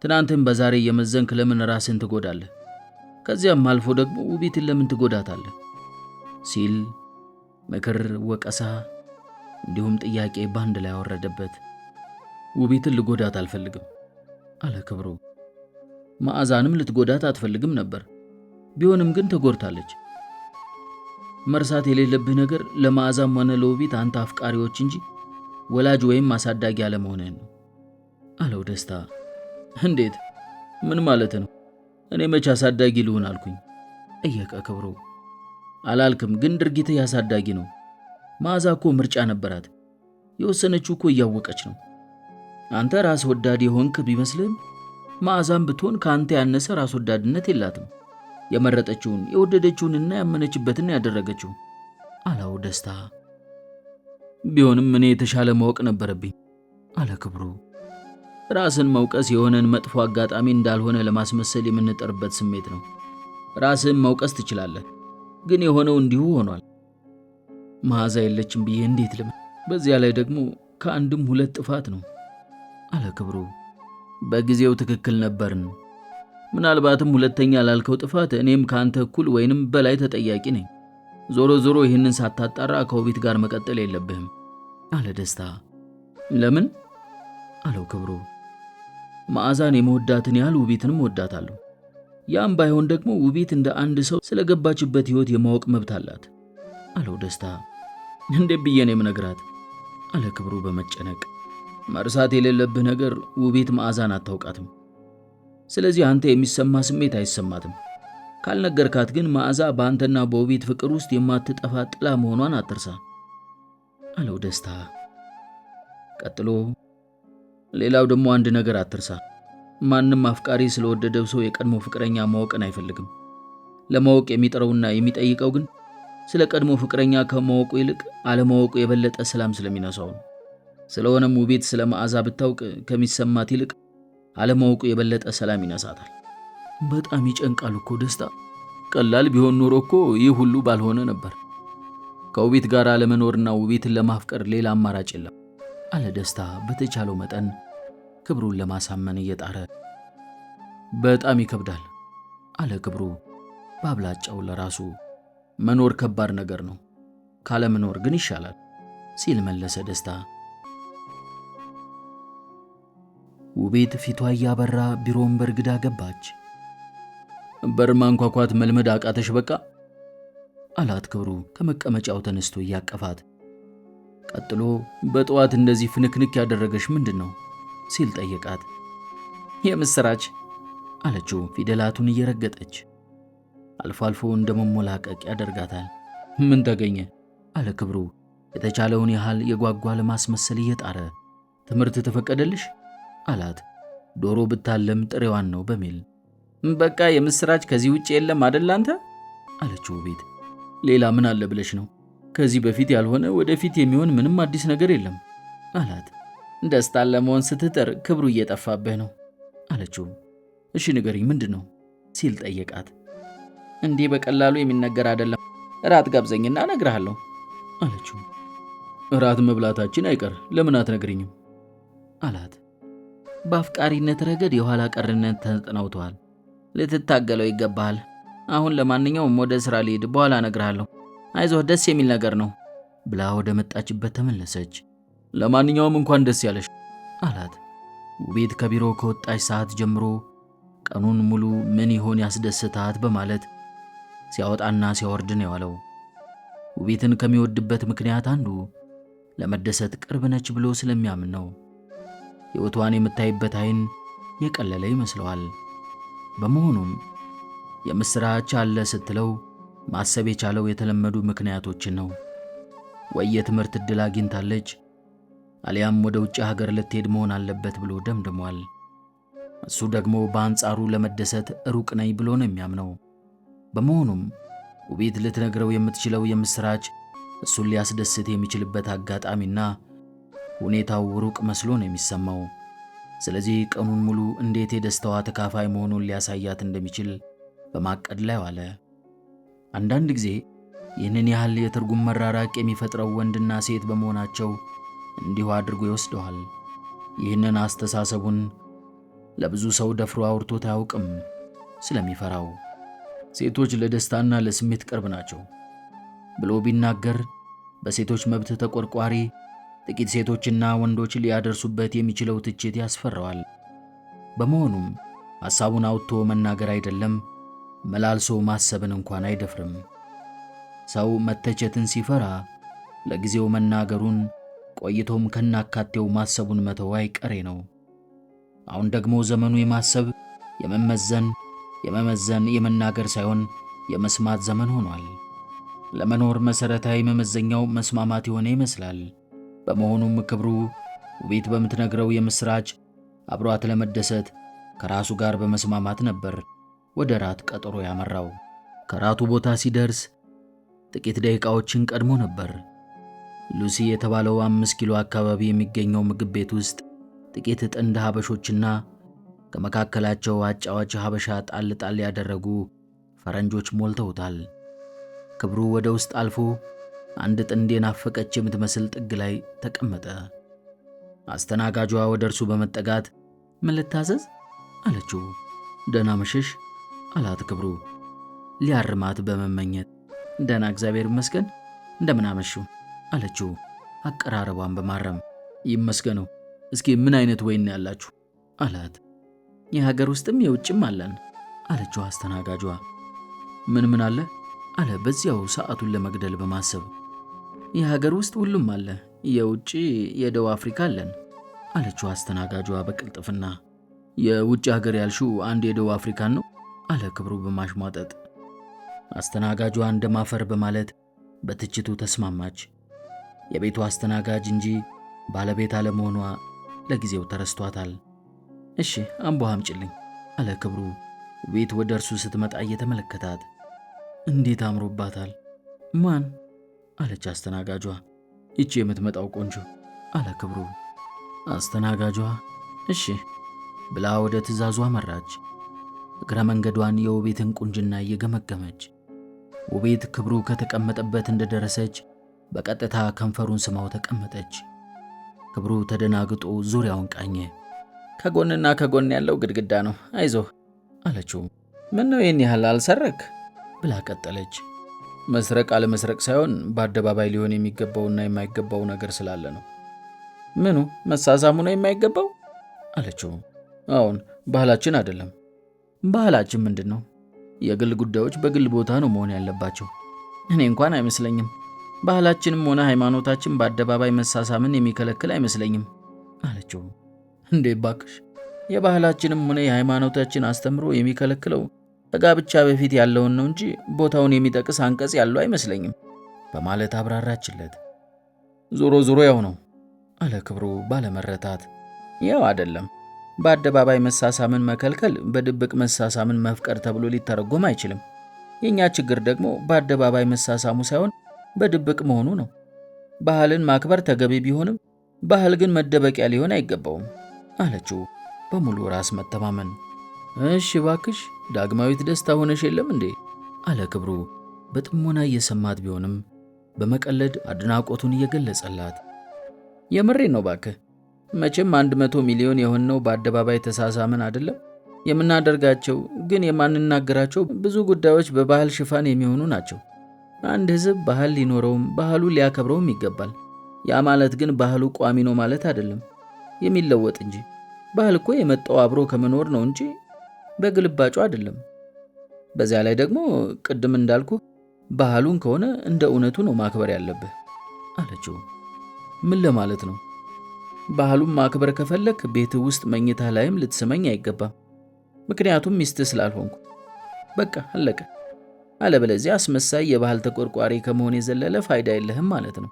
ትናንትን በዛሬ የመዘንክ ለምን ራስን ትጎዳለህ? ከዚያም አልፎ ደግሞ ውቤትን ለምን ትጎዳታለህ? ሲል ምክር፣ ወቀሳ እንዲሁም ጥያቄ ባንድ ላይ አወረደበት። ውቤትን ልጎዳት አልፈልግም አለ ክብሩ። መዓዛንም ልትጎዳት አትፈልግም ነበር። ቢሆንም ግን ተጎድታለች። መርሳት የሌለብህ ነገር ለመዓዛም ሆነ ለውቢት አንተ አፍቃሪዎች እንጂ ወላጅ ወይም አሳዳጊ አለመሆንህን ነው አለው ደስታ። እንዴት? ምን ማለት ነው? እኔ መቼ አሳዳጊ ልሁን አልኩኝ? ጠየቀ ክብሩ። አላልክም፣ ግን ድርጊትህ ያሳዳጊ ነው። መዓዛ እኮ ምርጫ ነበራት። የወሰነችው እኮ እያወቀች ነው። አንተ ራስ ወዳድ የሆንክ ቢመስልህም መዓዛም ብትሆን ከአንተ ያነሰ ራስ ወዳድነት የላትም። የመረጠችውን የወደደችውንና ያመነችበትን ያደረገችው አለው ደስታ። ቢሆንም እኔ የተሻለ ማወቅ ነበረብኝ አለ ክብሩ። ራስን መውቀስ የሆነን መጥፎ አጋጣሚ እንዳልሆነ ለማስመሰል የምንጠርበት ስሜት ነው። ራስን መውቀስ ትችላለህ፣ ግን የሆነው እንዲሁ ሆኗል። መዓዛ የለችም ብዬ እንዴት ልም? በዚያ ላይ ደግሞ ከአንድም ሁለት ጥፋት ነው አለ ክብሩ። በጊዜው ትክክል ነበርን። ምናልባትም ሁለተኛ ላልከው ጥፋት እኔም ከአንተ እኩል ወይንም በላይ ተጠያቂ ነኝ። ዞሮ ዞሮ ይህንን ሳታጣራ ከውቢት ጋር መቀጠል የለብህም አለ ደስታ። ለምን? አለው ክብሩ። መዓዛን የመወዳትን ያህል ውቢትንም ወዳታለሁ። ያም ባይሆን ደግሞ ውቢት እንደ አንድ ሰው ስለገባችበት ሕይወት የማወቅ መብት አላት አለው ደስታ። እንዴት ብዬ ነው የምነግራት? አለ ክብሩ በመጨነቅ። መርሳት የሌለብህ ነገር ውቢት መዓዛን አታውቃትም። ስለዚህ አንተ የሚሰማ ስሜት አይሰማትም። ካልነገርካት ግን መዓዛ በአንተና በውቢት ፍቅር ውስጥ የማትጠፋ ጥላ መሆኗን አትርሳ አለው ደስታ። ቀጥሎ ሌላው ደግሞ አንድ ነገር አትርሳ። ማንም አፍቃሪ ስለወደደው ሰው የቀድሞ ፍቅረኛ ማወቅን አይፈልግም። ለማወቅ የሚጠረውና የሚጠይቀው ግን ስለ ቀድሞ ፍቅረኛ ከማወቁ ይልቅ አለማወቁ የበለጠ ሰላም ስለሚነሳው ነው። ስለሆነም ውቢት ስለ መዓዛ ብታውቅ ከሚሰማት ይልቅ አለማወቁ የበለጠ ሰላም ይነሳታል። በጣም ይጨንቃል እኮ ደስታ። ቀላል ቢሆን ኖሮ እኮ ይህ ሁሉ ባልሆነ ነበር። ከውቢት ጋር አለመኖርና ውቢትን ለማፍቀር ሌላ አማራጭ የለም አለ ደስታ በተቻለው መጠን ክብሩን ለማሳመን እየጣረ። በጣም ይከብዳል አለ ክብሩ በአብላጫው ለራሱ። መኖር ከባድ ነገር ነው፣ ካለመኖር ግን ይሻላል ሲል መለሰ ደስታ። ውቢት ፊቷ እያበራ ቢሮውን በርግዳ ገባች። በር ማንኳኳት መልመድ አቃተሽ በቃ አላት ክብሩ ከመቀመጫው ተነስቶ እያቀፋት። ቀጥሎ በጠዋት እንደዚህ ፍንክንክ ያደረገሽ ምንድን ነው ሲል ጠየቃት። የምስራች አለችው ፊደላቱን እየረገጠች። አልፎ አልፎ እንደ መሞላቀቅ ያደርጋታል። ምን ተገኘ አለ ክብሩ የተቻለውን ያህል የጓጓ ለማስመሰል እየጣረ። ትምህርት ተፈቀደልሽ አላት ዶሮ ብታለም ጥሬዋን ነው በሚል። በቃ የምስራች ከዚህ ውጭ የለም አይደል አንተ አለችው ውቢት። ሌላ ምን አለ ብለሽ ነው? ከዚህ በፊት ያልሆነ ወደፊት የሚሆን ምንም አዲስ ነገር የለም አላት። ደስታን ለመሆን ስትጥር ክብሩ እየጠፋብህ ነው አለችው። እሺ ንገሪኝ ምንድን ነው ሲል ጠየቃት። እንዲህ በቀላሉ የሚነገር አይደለም፣ እራት ጋብዘኝና እነግርሃለሁ አለችው። እራት መብላታችን አይቀር ለምን አትነግሪኝም አላት። በአፍቃሪነት ረገድ የኋላ ቀርነት ተጠናውተዋል። ልትታገለው ይገባሃል። አሁን ለማንኛውም ወደ ሥራ ልሂድ፣ በኋላ እነግርሃለሁ። አይዞህ ደስ የሚል ነገር ነው ብላ ወደ መጣችበት ተመለሰች። ለማንኛውም እንኳን ደስ ያለሽ አላት። ውቢት ከቢሮ ከወጣች ሰዓት ጀምሮ ቀኑን ሙሉ ምን ይሆን ያስደስታት በማለት ሲያወጣና ሲያወርድ ነው የዋለው። ውቢትን ከሚወድበት ምክንያት አንዱ ለመደሰት ቅርብ ነች ብሎ ስለሚያምን ነው። ሕይወቷን የምታይበት ዓይን የቀለለ ይመስለዋል። በመሆኑም የምስራች አለ ስትለው ማሰብ የቻለው የተለመዱ ምክንያቶችን ነው። ወይ የትምህርት ዕድል አግኝታለች፣ አሊያም ወደ ውጭ ሀገር ልትሄድ መሆን አለበት ብሎ ደምድሟል። እሱ ደግሞ በአንጻሩ ለመደሰት ሩቅ ነኝ ብሎ ነው የሚያምነው። በመሆኑም ውቢት ልትነግረው የምትችለው የምስራች እሱን ሊያስደስት የሚችልበት አጋጣሚና ሁኔታው ሩቅ መስሎ ነው የሚሰማው። ስለዚህ ቀኑን ሙሉ እንዴት የደስታዋ ተካፋይ መሆኑን ሊያሳያት እንደሚችል በማቀድ ላይ ዋለ። አንዳንድ ጊዜ ይህንን ያህል የትርጉም መራራቅ የሚፈጥረው ወንድና ሴት በመሆናቸው እንዲሁ አድርጎ ይወስደዋል። ይህንን አስተሳሰቡን ለብዙ ሰው ደፍሮ አውርቶት አያውቅም ስለሚፈራው። ሴቶች ለደስታና ለስሜት ቅርብ ናቸው ብሎ ቢናገር በሴቶች መብት ተቆርቋሪ ጥቂት ሴቶችና ወንዶች ሊያደርሱበት የሚችለው ትችት ያስፈራዋል። በመሆኑም ሐሳቡን አውጥቶ መናገር አይደለም መላልሶ ማሰብን እንኳን አይደፍርም። ሰው መተቸትን ሲፈራ ለጊዜው መናገሩን ቆይቶም ከናካቴው ማሰቡን መተው አይቀሬ ነው። አሁን ደግሞ ዘመኑ የማሰብ የመመዘን የመናገር ሳይሆን የመስማት ዘመን ሆኗል። ለመኖር መሠረታዊ መመዘኛው መስማማት የሆነ ይመስላል። በመሆኑም ክብሩ ውቤት በምትነግረው የምሥራች አብሯት ለመደሰት ከራሱ ጋር በመስማማት ነበር ወደ ራት ቀጠሮ ያመራው። ከራቱ ቦታ ሲደርስ ጥቂት ደቂቃዎችን ቀድሞ ነበር። ሉሲ የተባለው 5 ኪሎ አካባቢ የሚገኘው ምግብ ቤት ውስጥ ጥቂት ጥንድ ሀበሾችና ከመካከላቸው አጫዋች ሀበሻ ጣል ጣል ያደረጉ ፈረንጆች ሞልተውታል። ክብሩ ወደ ውስጥ አልፎ አንድ ጥንድ የናፈቀች የምትመስል ጥግ ላይ ተቀመጠ። አስተናጋጇ ወደ እርሱ በመጠጋት ምን ልታዘዝ አለችው። ደህና መሸሽ አላት ክብሩ ሊያርማት በመመኘት። ደህና እግዚአብሔር ይመስገን እንደምን አመሹ አለችው አቀራረቧን በማረም። ይመስገነው። እስኪ ምን አይነት ወይን ያላችሁ አላት። የሀገር ውስጥም የውጭም አለን አለችው አስተናጋጇ። ምን አለ አለ በዚያው ሰዓቱን ለመግደል በማሰብ። የሀገር ውስጥ ሁሉም አለ፣ የውጭ የደቡብ አፍሪካ አለን አለችው አስተናጋጇ በቅልጥፍና። የውጭ ሀገር ያልሽው አንድ የደቡብ አፍሪካን ነው አለ ክብሩ በማሽሟጠጥ። አስተናጋጇ እንደማፈር በማለት በትችቱ ተስማማች። የቤቱ አስተናጋጅ እንጂ ባለቤት አለመሆኗ ለጊዜው ተረስቷታል። እሺ አምቦ አምጪልኝ አለ ክብሩ ቤት ወደ እርሱ ስትመጣ እየተመለከታት። እንዴት አምሮባታል! ማን አለች አስተናጋጇ። ይቺ የምትመጣው ቆንጆ አለ ክብሩ። አስተናጋጇ እሺ ብላ ወደ ትዕዛዙ አመራች። እግረ መንገዷን የውቤትን ቁንጅና እየገመገመች። ውቤት ክብሩ ከተቀመጠበት እንደደረሰች በቀጥታ ከንፈሩን ስማው ተቀመጠች። ክብሩ ተደናግጦ ዙሪያውን ቃኘ። ከጎንና ከጎን ያለው ግድግዳ ነው፣ አይዞህ አለችው። ምን ነው ይህን ያህል አልሰረክ ብላ ቀጠለች። መስረቅ አለመስረቅ ሳይሆን በአደባባይ ሊሆን የሚገባውና የማይገባው ነገር ስላለ ነው። ምኑ መሳሳሙ ነው የማይገባው አለችው። አሁን ባህላችን አይደለም። ባህላችን ምንድን ነው? የግል ጉዳዮች በግል ቦታ ነው መሆን ያለባቸው። እኔ እንኳን አይመስለኝም። ባህላችንም ሆነ ሃይማኖታችን በአደባባይ መሳሳምን የሚከለክል አይመስለኝም አለችው። እንዴ ባክሽ፣ የባህላችንም ሆነ የሃይማኖታችን አስተምሮ የሚከለክለው ከጋብቻ በፊት ያለውን ነው እንጂ ቦታውን የሚጠቅስ አንቀጽ ያለው አይመስለኝም በማለት አብራራችለት። ዞሮ ያው ነው አለ ክብሩ ባለመረታት። ያው አይደለም። በአደባባይ መሳሳምን መከልከል በድብቅ መሳሳምን መፍቀር ተብሎ ሊተረጎም አይችልም። የኛ ችግር ደግሞ በአደባባይ መሳሳሙ ሳይሆን በድብቅ መሆኑ ነው። ባህልን ማክበር ተገቢ ቢሆንም ባህል ግን መደበቂያ ሊሆን አይገባውም አለችው በሙሉ ራስ መተማመን። እሺ ባክሽ ዳግማዊት ደስታ ሆነሽ የለም እንዴ አለ ክብሩ በጥሞና እየሰማት ቢሆንም በመቀለድ አድናቆቱን እየገለጸላት። የምሬን ነው ባክህ። መቼም 100 ሚሊዮን የሆነው በአደባባይ ተሳሳምን አይደለም። የምናደርጋቸው ግን የማንናገራቸው ብዙ ጉዳዮች በባህል ሽፋን የሚሆኑ ናቸው። አንድ ሕዝብ ባህል ሊኖረውም ባህሉ ሊያከብረውም ይገባል። ያ ማለት ግን ባህሉ ቋሚ ነው ማለት አይደለም፣ የሚለወጥ እንጂ። ባህል እኮ የመጣው አብሮ ከመኖር ነው እንጂ በግልባጩ አይደለም። በዚያ ላይ ደግሞ ቅድም እንዳልኩ ባህሉን ከሆነ እንደ እውነቱ ነው ማክበር ያለብህ አለችው። ምን ለማለት ነው? ባህሉን ማክበር ከፈለክ ቤት ውስጥ መኝታ ላይም ልትስመኝ አይገባም። ምክንያቱም ሚስትህ ስላልሆንኩ። በቃ አለቀ። አለበለዚያ አስመሳይ የባህል ተቆርቋሪ ከመሆን የዘለለ ፋይዳ የለህም ማለት ነው።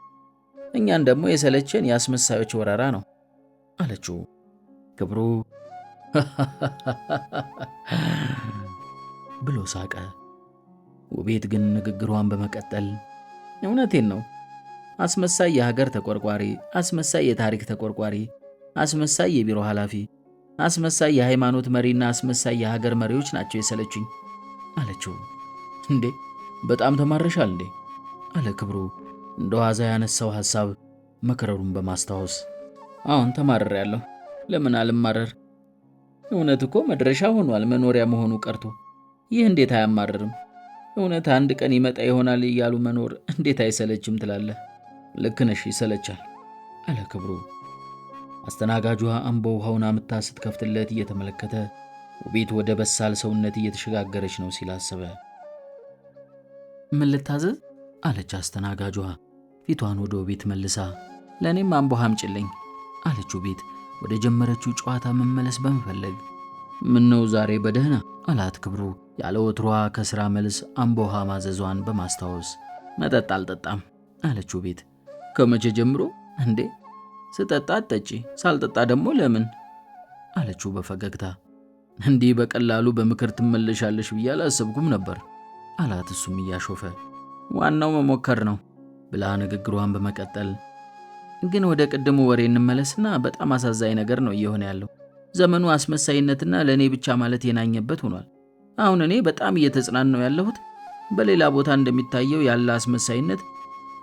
እኛን ደግሞ የሰለቸን የአስመሳዮች ወረራ ነው አለችው። ክብሩ ብሎ ሳቀ። ውቤት ግን ንግግሯን በመቀጠል እውነቴን ነው፣ አስመሳይ የሀገር ተቆርቋሪ፣ አስመሳይ የታሪክ ተቆርቋሪ፣ አስመሳይ የቢሮ ኃላፊ፣ አስመሳይ የሃይማኖት መሪና አስመሳይ የሀገር መሪዎች ናቸው የሰለቹኝ አለችው። እንዴ በጣም ተማረሻል እንዴ አለ ክብሩ እንደ ዋዛ ያነሳው ሐሳብ መከረሩን በማስታወስ። አሁን ተማረሪያለሁ። ለምን አልማረር? እውነት እኮ መድረሻ ሆኗል፣ መኖሪያ መሆኑ ቀርቶ። ይህ እንዴት አያማርርም? እውነት አንድ ቀን ይመጣ ይሆናል እያሉ መኖር እንዴት አይሰለችም ትላለህ? ልክ ነሽ፣ ይሰለቻል አለ ክብሩ። አስተናጋጇ አምቦ ውሃውን አምጥታ ስትከፍትለት እየተመለከተ ውቢት ወደ በሳል ሰውነት እየተሸጋገረች ነው ሲል አሰበ። ምን ልታዘዝ አለች አስተናጋጇ ፊቷን ወደ ውቢት መልሳ። ለእኔም አምቦ አምጪልኝ አለች ውቢት ወደ ጀመረችው ጨዋታ መመለስ በመፈለግ። ምን ነው ዛሬ በደህና አላት ክብሩ ያለ ወትሯ ከሥራ መልስ አምቦ ውሃ ማዘዟን በማስታወስ። መጠጥ አልጠጣም አለች ውቢት። ከመቼ ጀምሮ? እንዴ ስጠጣ አትጠጪ፣ ሳልጠጣ ደግሞ ለምን አለችው በፈገግታ። እንዲህ በቀላሉ በምክር ትመለሻለሽ ብዬ አላሰብኩም ነበር አላት እሱም እያሾፈ። ዋናው መሞከር ነው ብላ ንግግሯን በመቀጠል ግን ወደ ቅድሙ ወሬ እንመለስና በጣም አሳዛኝ ነገር ነው እየሆነ ያለው። ዘመኑ አስመሳይነትና ለእኔ ብቻ ማለት የናኘበት ሆኗል። አሁን እኔ በጣም እየተጽናናው ያለሁት በሌላ ቦታ እንደሚታየው ያለ አስመሳይነት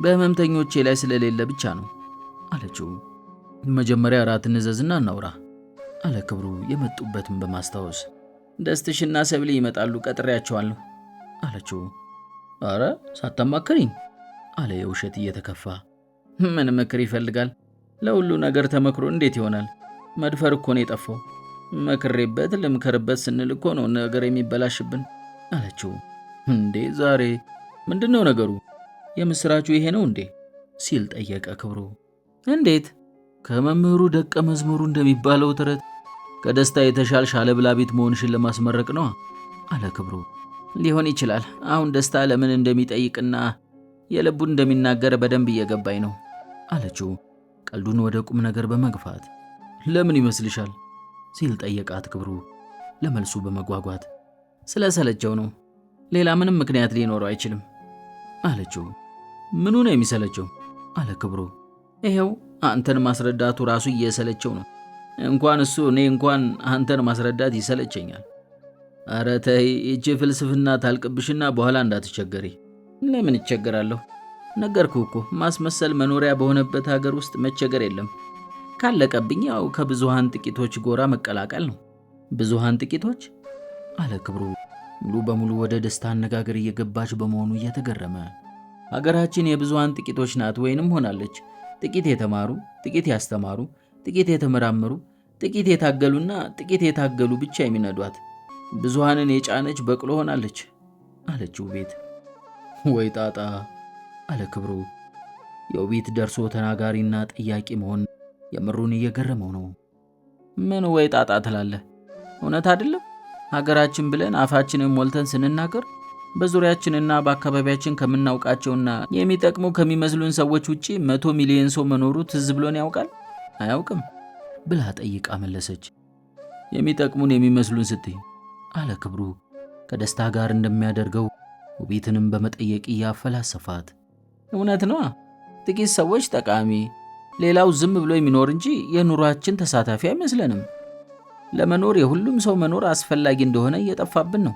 በህመምተኞቼ ላይ ስለሌለ ብቻ ነው አለችው። መጀመሪያ እራት እንዘዝና እናውራ አለ ክብሩ የመጡበትን በማስታወስ። ደስትሽና ሰብሊ ይመጣሉ፣ ቀጥሬያቸዋለሁ አለችው። አረ ሳታማክሪኝ አለ የውሸት እየተከፋ። ምን ምክር ይፈልጋል? ለሁሉ ነገር ተመክሮ እንዴት ይሆናል? መድፈር እኮ ነው የጠፋው። መክሬበት ልምከርበት ስንል እኮ ነው ነገር የሚበላሽብን አለችው። እንዴ ዛሬ ምንድነው ነገሩ? የምስራቹ ይሄ ነው እንዴ ሲል ጠየቀ ክብሩ። እንዴት? ከመምህሩ ደቀ መዝሙሩ እንደሚባለው ተረት ከደስታ የተሻልሽ አለብላቢት መሆንሽን ለማስመረቅ ነው አለ ክብሩ። ሊሆን ይችላል። አሁን ደስታ ለምን እንደሚጠይቅና የልቡን እንደሚናገር በደንብ እየገባኝ ነው አለችው ቀልዱን ወደ ቁም ነገር በመግፋት። ለምን ይመስልሻል ሲል ጠየቃት ክብሩ ለመልሱ በመጓጓት። ስለሰለቸው ነው፣ ሌላ ምንም ምክንያት ሊኖረው አይችልም አለችው። ምኑ ነው የሚሰለቸው አለ ክብሩ። ይሄው አንተን ማስረዳቱ ራሱ እየሰለቸው ነው። እንኳን እሱ እኔ እንኳን አንተን ማስረዳት ይሰለቸኛል። አረ ተይ፣ ይህች ፍልስፍና ታልቅብሽና በኋላ እንዳትቸገሪ። ለምን እቸገራለሁ? ነገርኩህ እኮ ማስመሰል መኖሪያ በሆነበት ሀገር ውስጥ መቸገር የለም። ካለቀብኝ ያው ከብዙሃን ጥቂቶች ጎራ መቀላቀል ነው። ብዙሃን ጥቂቶች አለ ክብሩ ሙሉ በሙሉ ወደ ደስታ አነጋገር እየገባች በመሆኑ እየተገረመ። ሀገራችን የብዙሃን ጥቂቶች ናት ወይንም ሆናለች። ጥቂት የተማሩ፣ ጥቂት ያስተማሩ፣ ጥቂት የተመራመሩ፣ ጥቂት የታገሉና ጥቂት የታገሉ ብቻ የሚነዷት ብዙሃንን የጫነች በቅሎ ሆናለች አለች ውቢት። ወይ ጣጣ አለ ክብሩ። የውቢት ደርሶ ተናጋሪና ጥያቄ መሆን የምሩን እየገረመው ነው። ምን ወይ ጣጣ ትላለህ? እውነት አይደለም? ሀገራችን ብለን አፋችንን ሞልተን ስንናገር በዙሪያችንና በአካባቢያችን ከምናውቃቸውና የሚጠቅሙ ከሚመስሉን ሰዎች ውጪ 100 ሚሊዮን ሰው መኖሩ ትዝ ብሎን ያውቃል? አያውቅም ብላ ጠይቃ መለሰች። የሚጠቅሙን የሚመስሉን ስትይ አለ ክብሩ ከደስታ ጋር እንደሚያደርገው ውቢትንም በመጠየቅ እያፈላሰፋት። እውነት ነዋ። ጥቂት ሰዎች ጠቃሚ፣ ሌላው ዝም ብሎ የሚኖር እንጂ የኑሯችን ተሳታፊ አይመስለንም። ለመኖር የሁሉም ሰው መኖር አስፈላጊ እንደሆነ እየጠፋብን ነው።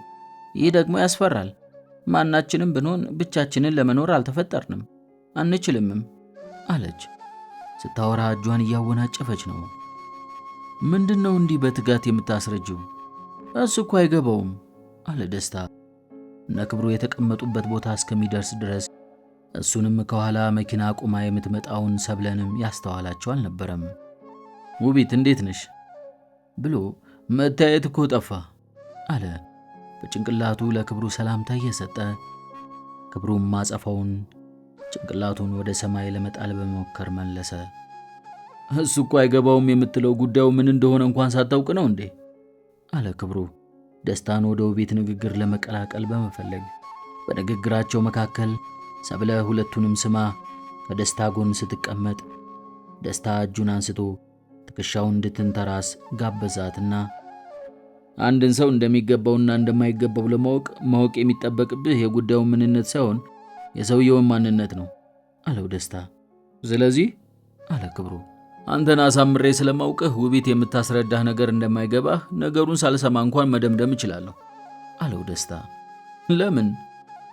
ይህ ደግሞ ያስፈራል። ማናችንም ብንሆን ብቻችንን ለመኖር አልተፈጠርንም፣ አንችልምም አለች ስታወራ እጇን እያወናጨፈች ነው። ምንድነው እንዲህ በትጋት የምታስረጅው? እሱ እኮ አይገባውም አለ ደስታ እነ ክብሩ የተቀመጡበት ቦታ እስከሚደርስ ድረስ እሱንም ከኋላ መኪና ቆማ የምትመጣውን ሰብለንም ያስተዋላቸው አልነበረም። ውቢት እንዴት ነሽ ብሎ መታየት እኮ ጠፋ አለ በጭንቅላቱ ለክብሩ ሰላምታ እየሰጠ። ክብሩም ማጸፋውን ጭንቅላቱን ወደ ሰማይ ለመጣል በመሞከር መለሰ። እሱ እኮ አይገባውም የምትለው ጉዳዩ ምን እንደሆነ እንኳን ሳታውቅ ነው እንዴ አለ ክብሩ ደስታን ወደ ውቢት ንግግር ለመቀላቀል በመፈለግ። በንግግራቸው መካከል ሰብለ ሁለቱንም ስማ ከደስታ ጎን ስትቀመጥ ደስታ እጁን አንስቶ ትከሻውን እንድትንተራስ ጋበዛትና አንድን ሰው እንደሚገባውና እንደማይገባው ማወቅ የሚጠበቅብህ የጉዳዩ ምንነት ሳይሆን የሰውየውን ማንነት ነው አለው ደስታ። ስለዚህ አለ ክብሩ አንተን አሳምሬ ስለማውቅህ ውቢት የምታስረዳህ ነገር እንደማይገባህ ነገሩን ሳልሰማ እንኳን መደምደም እችላለሁ አለው ደስታ። ለምን?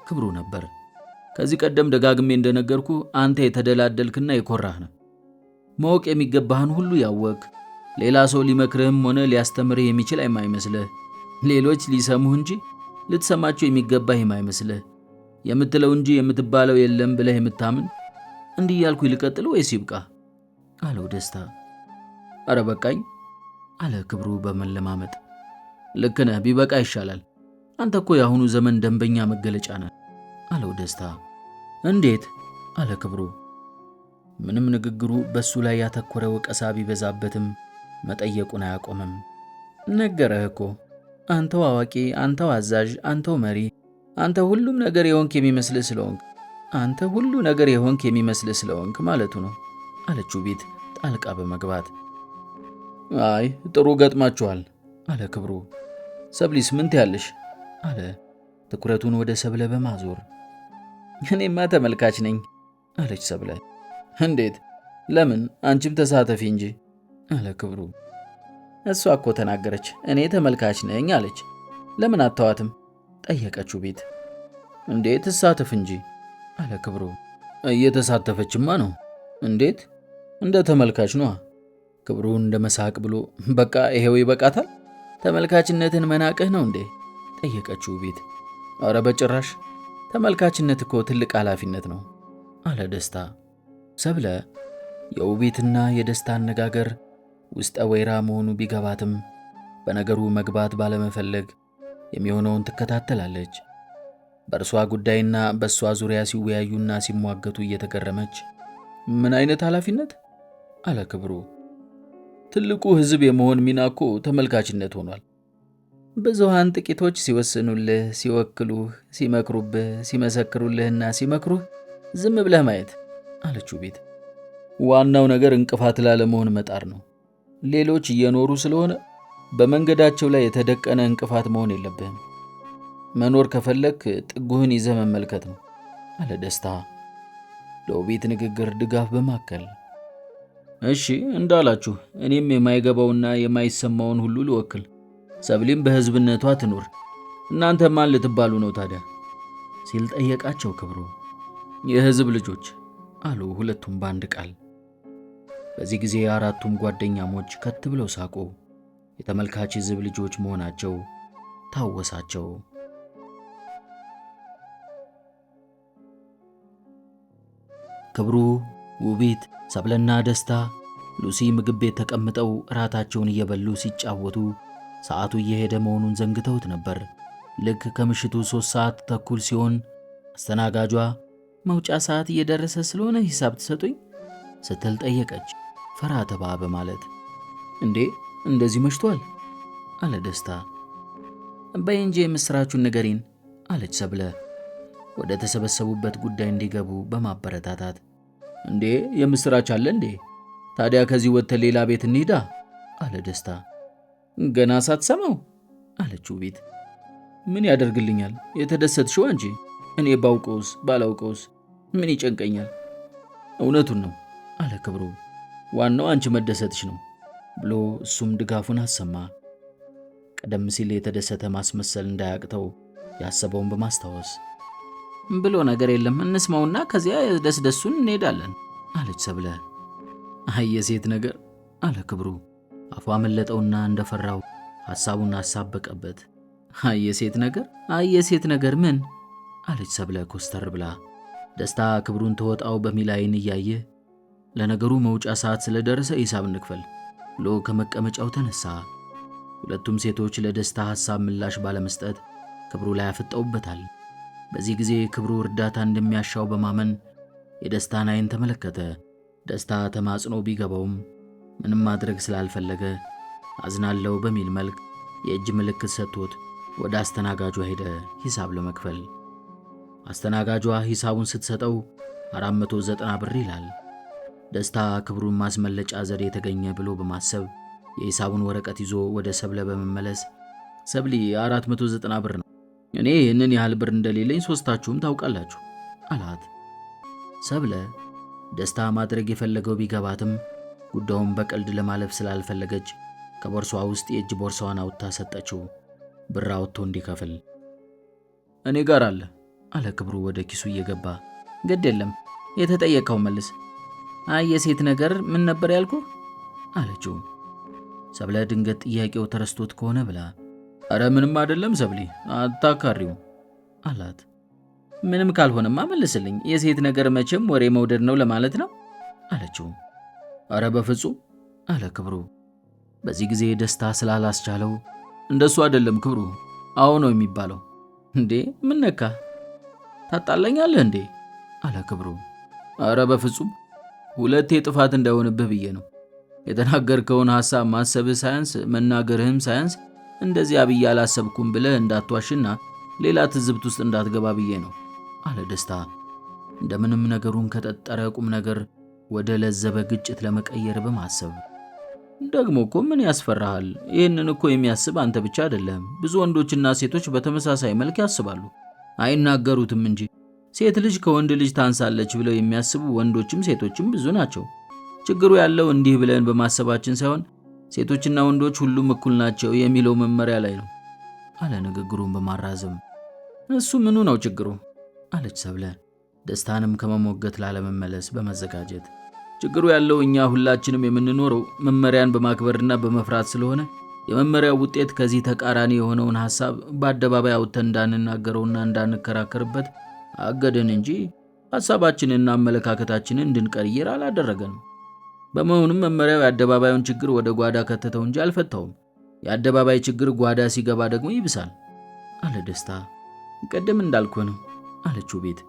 ክብሩ ነበር። ከዚህ ቀደም ደጋግሜ እንደነገርኩ አንተ የተደላደልክና የኮራህ ነህ። ማወቅ የሚገባህን ሁሉ ያወቅ፣ ሌላ ሰው ሊመክርህም ሆነ ሊያስተምርህ የሚችል የማይመስልህ፣ ሌሎች ሊሰሙህ እንጂ ልትሰማቸው የሚገባህ የማይመስልህ፣ የምትለው እንጂ የምትባለው የለም ብለህ የምታምን እንዲህ ያልኩ ልቀጥል ወይስ ይብቃ አለው ደስታ። አረ በቃኝ አለ ክብሩ በመለማመጥ። ልክ ነህ፣ ቢበቃ ይሻላል። አንተ እኮ የአሁኑ ዘመን ደንበኛ መገለጫ ነህ አለው ደስታ። እንዴት? አለ ክብሩ። ምንም ንግግሩ በሱ ላይ ያተኮረ ወቀሳ ቢበዛበትም መጠየቁን አያቆምም። ነገረህ እኮ አንተው አዋቂ፣ አንተው አዛዥ፣ አንተው መሪ፣ አንተ ሁሉም ነገር የሆንክ የሚመስልህ ስለሆንክ አንተ ሁሉ ነገር የሆንክ የሚመስልህ ስለሆንክ ማለቱ ነው አለችው ቤት ጣልቃ በመግባት። አይ ጥሩ ገጥማችኋል አለ ክብሩ። ሰብሊስ ምን ትያለሽ? አለ ትኩረቱን ወደ ሰብለ በማዞር። እኔማ ተመልካች ነኝ አለች ሰብለ። እንዴት? ለምን? አንቺም ተሳተፊ እንጂ አለ ክብሩ። እሷ እኮ ተናገረች፣ እኔ ተመልካች ነኝ አለች። ለምን አታዋትም? ጠየቀችው ቤት። እንዴት ትሳተፍ እንጂ አለ ክብሩ። እየተሳተፈችማ ነው። እንዴት? እንደ ተመልካች ነዋ። ክብሩ እንደ መሳቅ ብሎ በቃ ይሄው ይበቃታል፣ ተመልካችነትን መናቅህ ነው እንዴ? ጠየቀችው ቤት። አረ በጭራሽ፣ ተመልካችነት እኮ ትልቅ ኃላፊነት ነው አለ ደስታ። ሰብለ የውቤትና የደስታ አነጋገር ውስጠ ወይራ መሆኑ ቢገባትም በነገሩ መግባት ባለመፈለግ የሚሆነውን ትከታተላለች። በእርሷ ጉዳይና በእሷ ዙሪያ ሲወያዩና ሲሟገቱ እየተገረመች ምን አይነት ኃላፊነት? አለ ክብሩ። ትልቁ ሕዝብ የመሆን ሚና እኮ ተመልካችነት ሆኗል። ብዙሃን ጥቂቶች ሲወስኑልህ፣ ሲወክሉህ፣ ሲመክሩብህ፣ ሲመሰክሩልህና ሲመክሩህ ዝም ብለህ ማየት አለችው ቤት። ዋናው ነገር እንቅፋት ላለመሆን መጣር ነው። ሌሎች እየኖሩ ስለሆነ በመንገዳቸው ላይ የተደቀነ እንቅፋት መሆን የለብህም። መኖር ከፈለክ ጥጉህን ይዘህ መመልከት ነው አለ ደስታ ለውቤት ንግግር ድጋፍ በማከል። እሺ እንዳላችሁ፣ እኔም የማይገባውና የማይሰማውን ሁሉ ልወክል፣ ሰብሊም በሕዝብነቷ ትኑር። እናንተ ማን ልትባሉ ነው ታዲያ? ሲል ጠየቃቸው ክብሩ። የሕዝብ ልጆች አሉ ሁለቱም በአንድ ቃል። በዚህ ጊዜ አራቱም ጓደኛሞች ከት ብለው ሳቁ። የተመልካች ሕዝብ ልጆች መሆናቸው ታወሳቸው። ክብሩ፣ ውቢት፣ ሰብለና ደስታ ሉሲ ምግብ ቤት ተቀምጠው እራታቸውን እየበሉ ሲጫወቱ ሰዓቱ እየሄደ መሆኑን ዘንግተውት ነበር። ልክ ከምሽቱ 3 ሰዓት ተኩል ሲሆን አስተናጋጇ መውጫ ሰዓት እየደረሰ ስለሆነ ሂሳብ ትሰጡኝ ስትል ጠየቀች፣ ፈራ ተባ በማለት። እንዴ እንደዚህ መሽቷል? አለ ደስታ። በይ እንጂ የምሥራቹን ንገሪን አለች ሰብለ ወደ ተሰበሰቡበት ጉዳይ እንዲገቡ በማበረታታት። እንዴ የምሥራች አለ እንዴ? ታዲያ ከዚህ ወጥተን ሌላ ቤት እንሂዳ አለ ደስታ። ገና ሳትሰማው አለችው ቤት። ምን ያደርግልኛል? የተደሰትሽው አንቺ፣ እኔ ባውቀውስ ባላውቀውስ ምን ይጨንቀኛል? እውነቱን ነው አለ ክብሩ። ዋናው አንቺ መደሰትሽ ነው ብሎ እሱም ድጋፉን አሰማ። ቀደም ሲል የተደሰተ ማስመሰል እንዳያቅተው ያሰበውን በማስታወስ ብሎ ነገር የለም እንስማውና ከዚያ ደስደሱን እንሄዳለን አለች ሰብለ። አይ የሴት ነገር አለ ክብሩ። አፏ መለጠውና እንደፈራው ሐሳቡን አሳበቀበት። አይ የሴት ነገር ምን? አለች ሰብለ ኮስተር ብላ። ደስታ ክብሩን ተወጣው በሚል ዓይን እያየ ለነገሩ መውጫ ሰዓት ስለደረሰ ሂሳብ እንክፈል ብሎ ከመቀመጫው ተነሳ። ሁለቱም ሴቶች ለደስታ ሐሳብ ምላሽ ባለመስጠት ክብሩ ላይ አፍጠውበታል። በዚህ ጊዜ ክብሩ እርዳታ እንደሚያሻው በማመን የደስታን ዓይን ተመለከተ። ደስታ ተማጽኖ ቢገባውም ምንም ማድረግ ስላልፈለገ አዝናለው በሚል መልክ የእጅ ምልክት ሰጥቶት ወደ አስተናጋጇ ሄደ ሂሳብ ለመክፈል። አስተናጋጇ ሂሳቡን ስትሰጠው 490 ብር ይላል። ደስታ ክብሩን ማስመለጫ ዘዴ የተገኘ ብሎ በማሰብ የሂሳቡን ወረቀት ይዞ ወደ ሰብለ በመመለስ ሰብሊ 490 ብር ነው፣ እኔ ይህንን ያህል ብር እንደሌለኝ ሶስታችሁም ታውቃላችሁ አላት። ሰብለ ደስታ ማድረግ የፈለገው ቢገባትም ጉዳዩን በቀልድ ለማለፍ ስላልፈለገች ከቦርሷ ውስጥ የእጅ ቦርሳዋን አውጥታ ሰጠችው፣ ብር አውጥቶ እንዲከፍል። እኔ ጋር አለ ክብሩ ወደ ኪሱ እየገባ። ግድ የለም የተጠየቀው መልስ። አይ የሴት ነገር ምን ነበር ያልኩ አለችው። ሰብለ ድንገት ጥያቄው ተረስቶት ከሆነ ብላ አረ ምንም አይደለም ሰብሊ አታካሪው አላት። ምንም ካልሆነማ መልስልኝ፣ የሴት ነገር መቼም ወሬ መውደድ ነው ለማለት ነው አለችው። አረ በፍጹም አለ ክብሩ። በዚህ ጊዜ ደስታ ስላላስቻለው እንደሱ አይደለም ክብሩ፣ አዎ ነው የሚባለው። እንዴ ምን ነካ? ታጣለኛለህ እንዴ? አለ ክብሩ። አረ በፍጹም፣ ሁለቴ ጥፋት እንዳይሆንብህ ብዬ ነው። የተናገርከውን ሐሳብ ማሰብህ ሳያንስ መናገርህም ሳያንስ እንደዚያ ብዬ አላሰብኩም ብለህ እንዳትዋሽና ሌላ ትዝብት ውስጥ እንዳትገባ ብዬ ነው አለ ደስታ እንደምንም ነገሩን ከጠጠረ ቁም ነገር ወደ ለዘበ ግጭት ለመቀየር በማሰብ። ደግሞ እኮ ምን ያስፈራሃል? ይህንን እኮ የሚያስብ አንተ ብቻ አይደለም። ብዙ ወንዶችና ሴቶች በተመሳሳይ መልክ ያስባሉ፣ አይናገሩትም እንጂ። ሴት ልጅ ከወንድ ልጅ ታንሳለች ብለው የሚያስቡ ወንዶችም ሴቶችም ብዙ ናቸው። ችግሩ ያለው እንዲህ ብለን በማሰባችን ሳይሆን ሴቶችና ወንዶች ሁሉም እኩል ናቸው የሚለው መመሪያ ላይ ነው አለ ንግግሩን በማራዘም። እሱ ምኑ ነው ችግሩ? አለች ሰብለ ደስታንም ከመሞገት ላለመመለስ በመዘጋጀት። ችግሩ ያለው እኛ ሁላችንም የምንኖረው መመሪያን በማክበርና በመፍራት ስለሆነ የመመሪያው ውጤት ከዚህ ተቃራኒ የሆነውን ሐሳብ በአደባባይ አውጥተን እንዳንናገረውና እንዳንከራከርበት አገደን እንጂ ሐሳባችንና አመለካከታችንን እንድንቀይር አላደረገንም። በመሆኑም መመሪያው የአደባባዩን ችግር ወደ ጓዳ ከተተው እንጂ አልፈታውም። የአደባባይ ችግር ጓዳ ሲገባ ደግሞ ይብሳል አለ ደስታ። ቅድም እንዳልኩ ነው አለችው ቤት።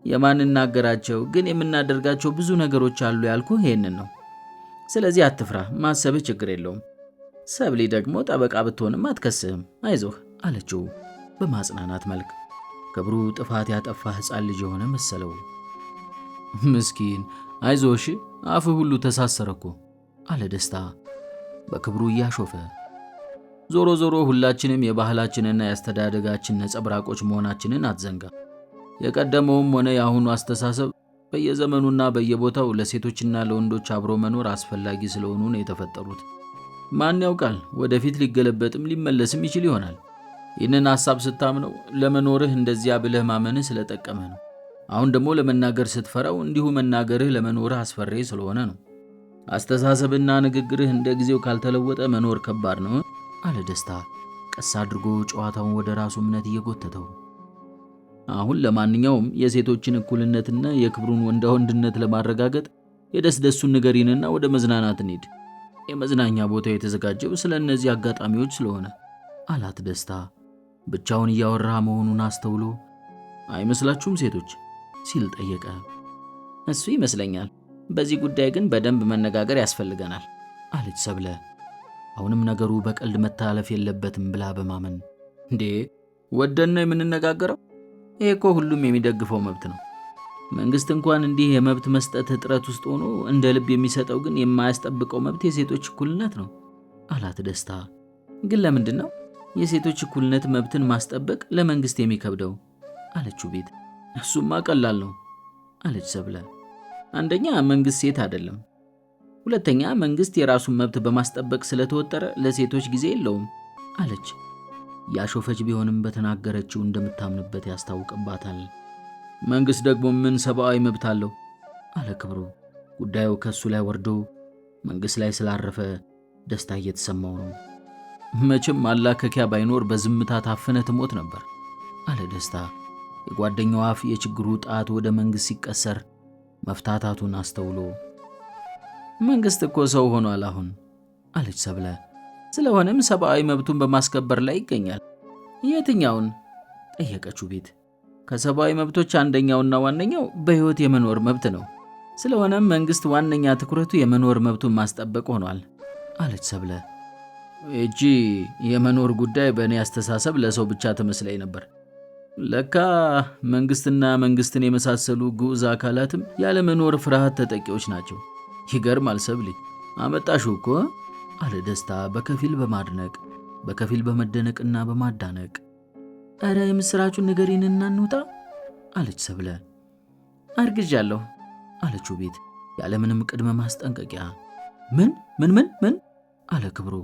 የማንናገራቸው ግን የምናደርጋቸው ብዙ ነገሮች አሉ ያልኩ ይሄንን ነው። ስለዚህ አትፍራ፣ ማሰብህ ችግር የለውም። ሰብሊ ደግሞ ጠበቃ ብትሆንም አትከስህም፣ አይዞህ አለችው በማጽናናት መልክ። ክብሩ ጥፋት ያጠፋ ሕፃን ልጅ የሆነ መሰለው። ምስኪን አይዞሽ፣ አፍህ ሁሉ ተሳሰረኮ አለ ደስታ በክብሩ እያሾፈ። ዞሮ ዞሮ ሁላችንም የባህላችንና የአስተዳደጋችን ነጸብራቆች መሆናችንን አትዘንጋ። የቀደመውም ሆነ የአሁኑ አስተሳሰብ በየዘመኑና በየቦታው ለሴቶችና ለወንዶች አብሮ መኖር አስፈላጊ ስለሆኑ ነው የተፈጠሩት። ማን ያውቃል፣ ወደፊት ሊገለበጥም ሊመለስም ይችል ይሆናል። ይህንን ሐሳብ ስታምነው ለመኖርህ እንደዚያ ብለህ ማመንህ ስለጠቀመህ ነው። አሁን ደግሞ ለመናገር ስትፈራው እንዲሁ መናገርህ ለመኖርህ አስፈሪ ስለሆነ ነው። አስተሳሰብና ንግግርህ እንደ ጊዜው ካልተለወጠ መኖር ከባድ ነው አለ ደስታ ቀስ አድርጎ ጨዋታውን ወደ ራሱ እምነት እየጎተተው። አሁን ለማንኛውም የሴቶችን እኩልነትና የክብሩን ወንዳ ወንድነት ለማረጋገጥ የደስደሱን ንገሪንና ወደ መዝናናት እንሂድ። የመዝናኛ ቦታው የተዘጋጀው ስለ እነዚህ አጋጣሚዎች ስለሆነ አላት ደስታ ብቻውን እያወራ መሆኑን አስተውሎ። አይመስላችሁም ሴቶች ሲል ጠየቀ። እሱ ይመስለኛል። በዚህ ጉዳይ ግን በደንብ መነጋገር ያስፈልገናል አለች ሰብለ አሁንም ነገሩ በቀልድ መታለፍ የለበትም ብላ በማመን። እንዴ ወደን ነው የምንነጋገረው? ይሄ እኮ ሁሉም የሚደግፈው መብት ነው። መንግስት እንኳን እንዲህ የመብት መስጠት እጥረት ውስጥ ሆኖ እንደ ልብ የሚሰጠው ግን የማያስጠብቀው መብት የሴቶች እኩልነት ነው አላት ደስታ። ግን ለምንድን ነው የሴቶች እኩልነት መብትን ማስጠበቅ ለመንግስት የሚከብደው? አለችው ቤት። እሱማ ቀላል ነው አለች ሰብለ። አንደኛ መንግስት ሴት አይደለም፣ ሁለተኛ መንግስት የራሱን መብት በማስጠበቅ ስለተወጠረ ለሴቶች ጊዜ የለውም አለች። ያሾፈች ቢሆንም በተናገረችው እንደምታምንበት ያስታውቅባታል። መንግስት ደግሞ ምን ሰብአዊ መብት አለው? አለ ክብሩ ጉዳዩ ከሱ ላይ ወርዶ መንግስት ላይ ስላረፈ ደስታ እየተሰማው ነው። መቼም ማላከኪያ ባይኖር በዝምታ ታፍነ ትሞት ነበር አለ ደስታ የጓደኛው አፍ የችግሩ ጣት ወደ መንግስት ሲቀሰር መፍታታቱን አስተውሎ። መንግስት እኮ ሰው ሆኗል አሁን አለች ሰብለ። ስለሆነም ሰብአዊ መብቱን በማስከበር ላይ ይገኛል። የትኛውን? ጠየቀችው ቤት። ከሰብአዊ መብቶች አንደኛውና ዋነኛው በሕይወት የመኖር መብት ነው። ስለሆነም መንግስት ዋነኛ ትኩረቱ የመኖር መብቱን ማስጠበቅ ሆኗል አለች ሰብለ። እጂ የመኖር ጉዳይ በእኔ አስተሳሰብ ለሰው ብቻ ትመስለኝ ነበር። ለካ መንግስትና መንግስትን የመሳሰሉ ግዑዝ አካላትም ያለመኖር ፍርሃት ተጠቂዎች ናቸው። ይገርማል ሰብሊ፣ አመጣሽው እኮ አለ ደስታ በከፊል በማድነቅ በከፊል በመደነቅና በማዳነቅ። አረ የምስራቹን ንገሪንና እንውጣ አለች ሰብለ። አርግዣለሁ አለችው ቤት ያለምንም ቅድመ ማስጠንቀቂያ። ምን ምን ምን ምን አለ ክብሩ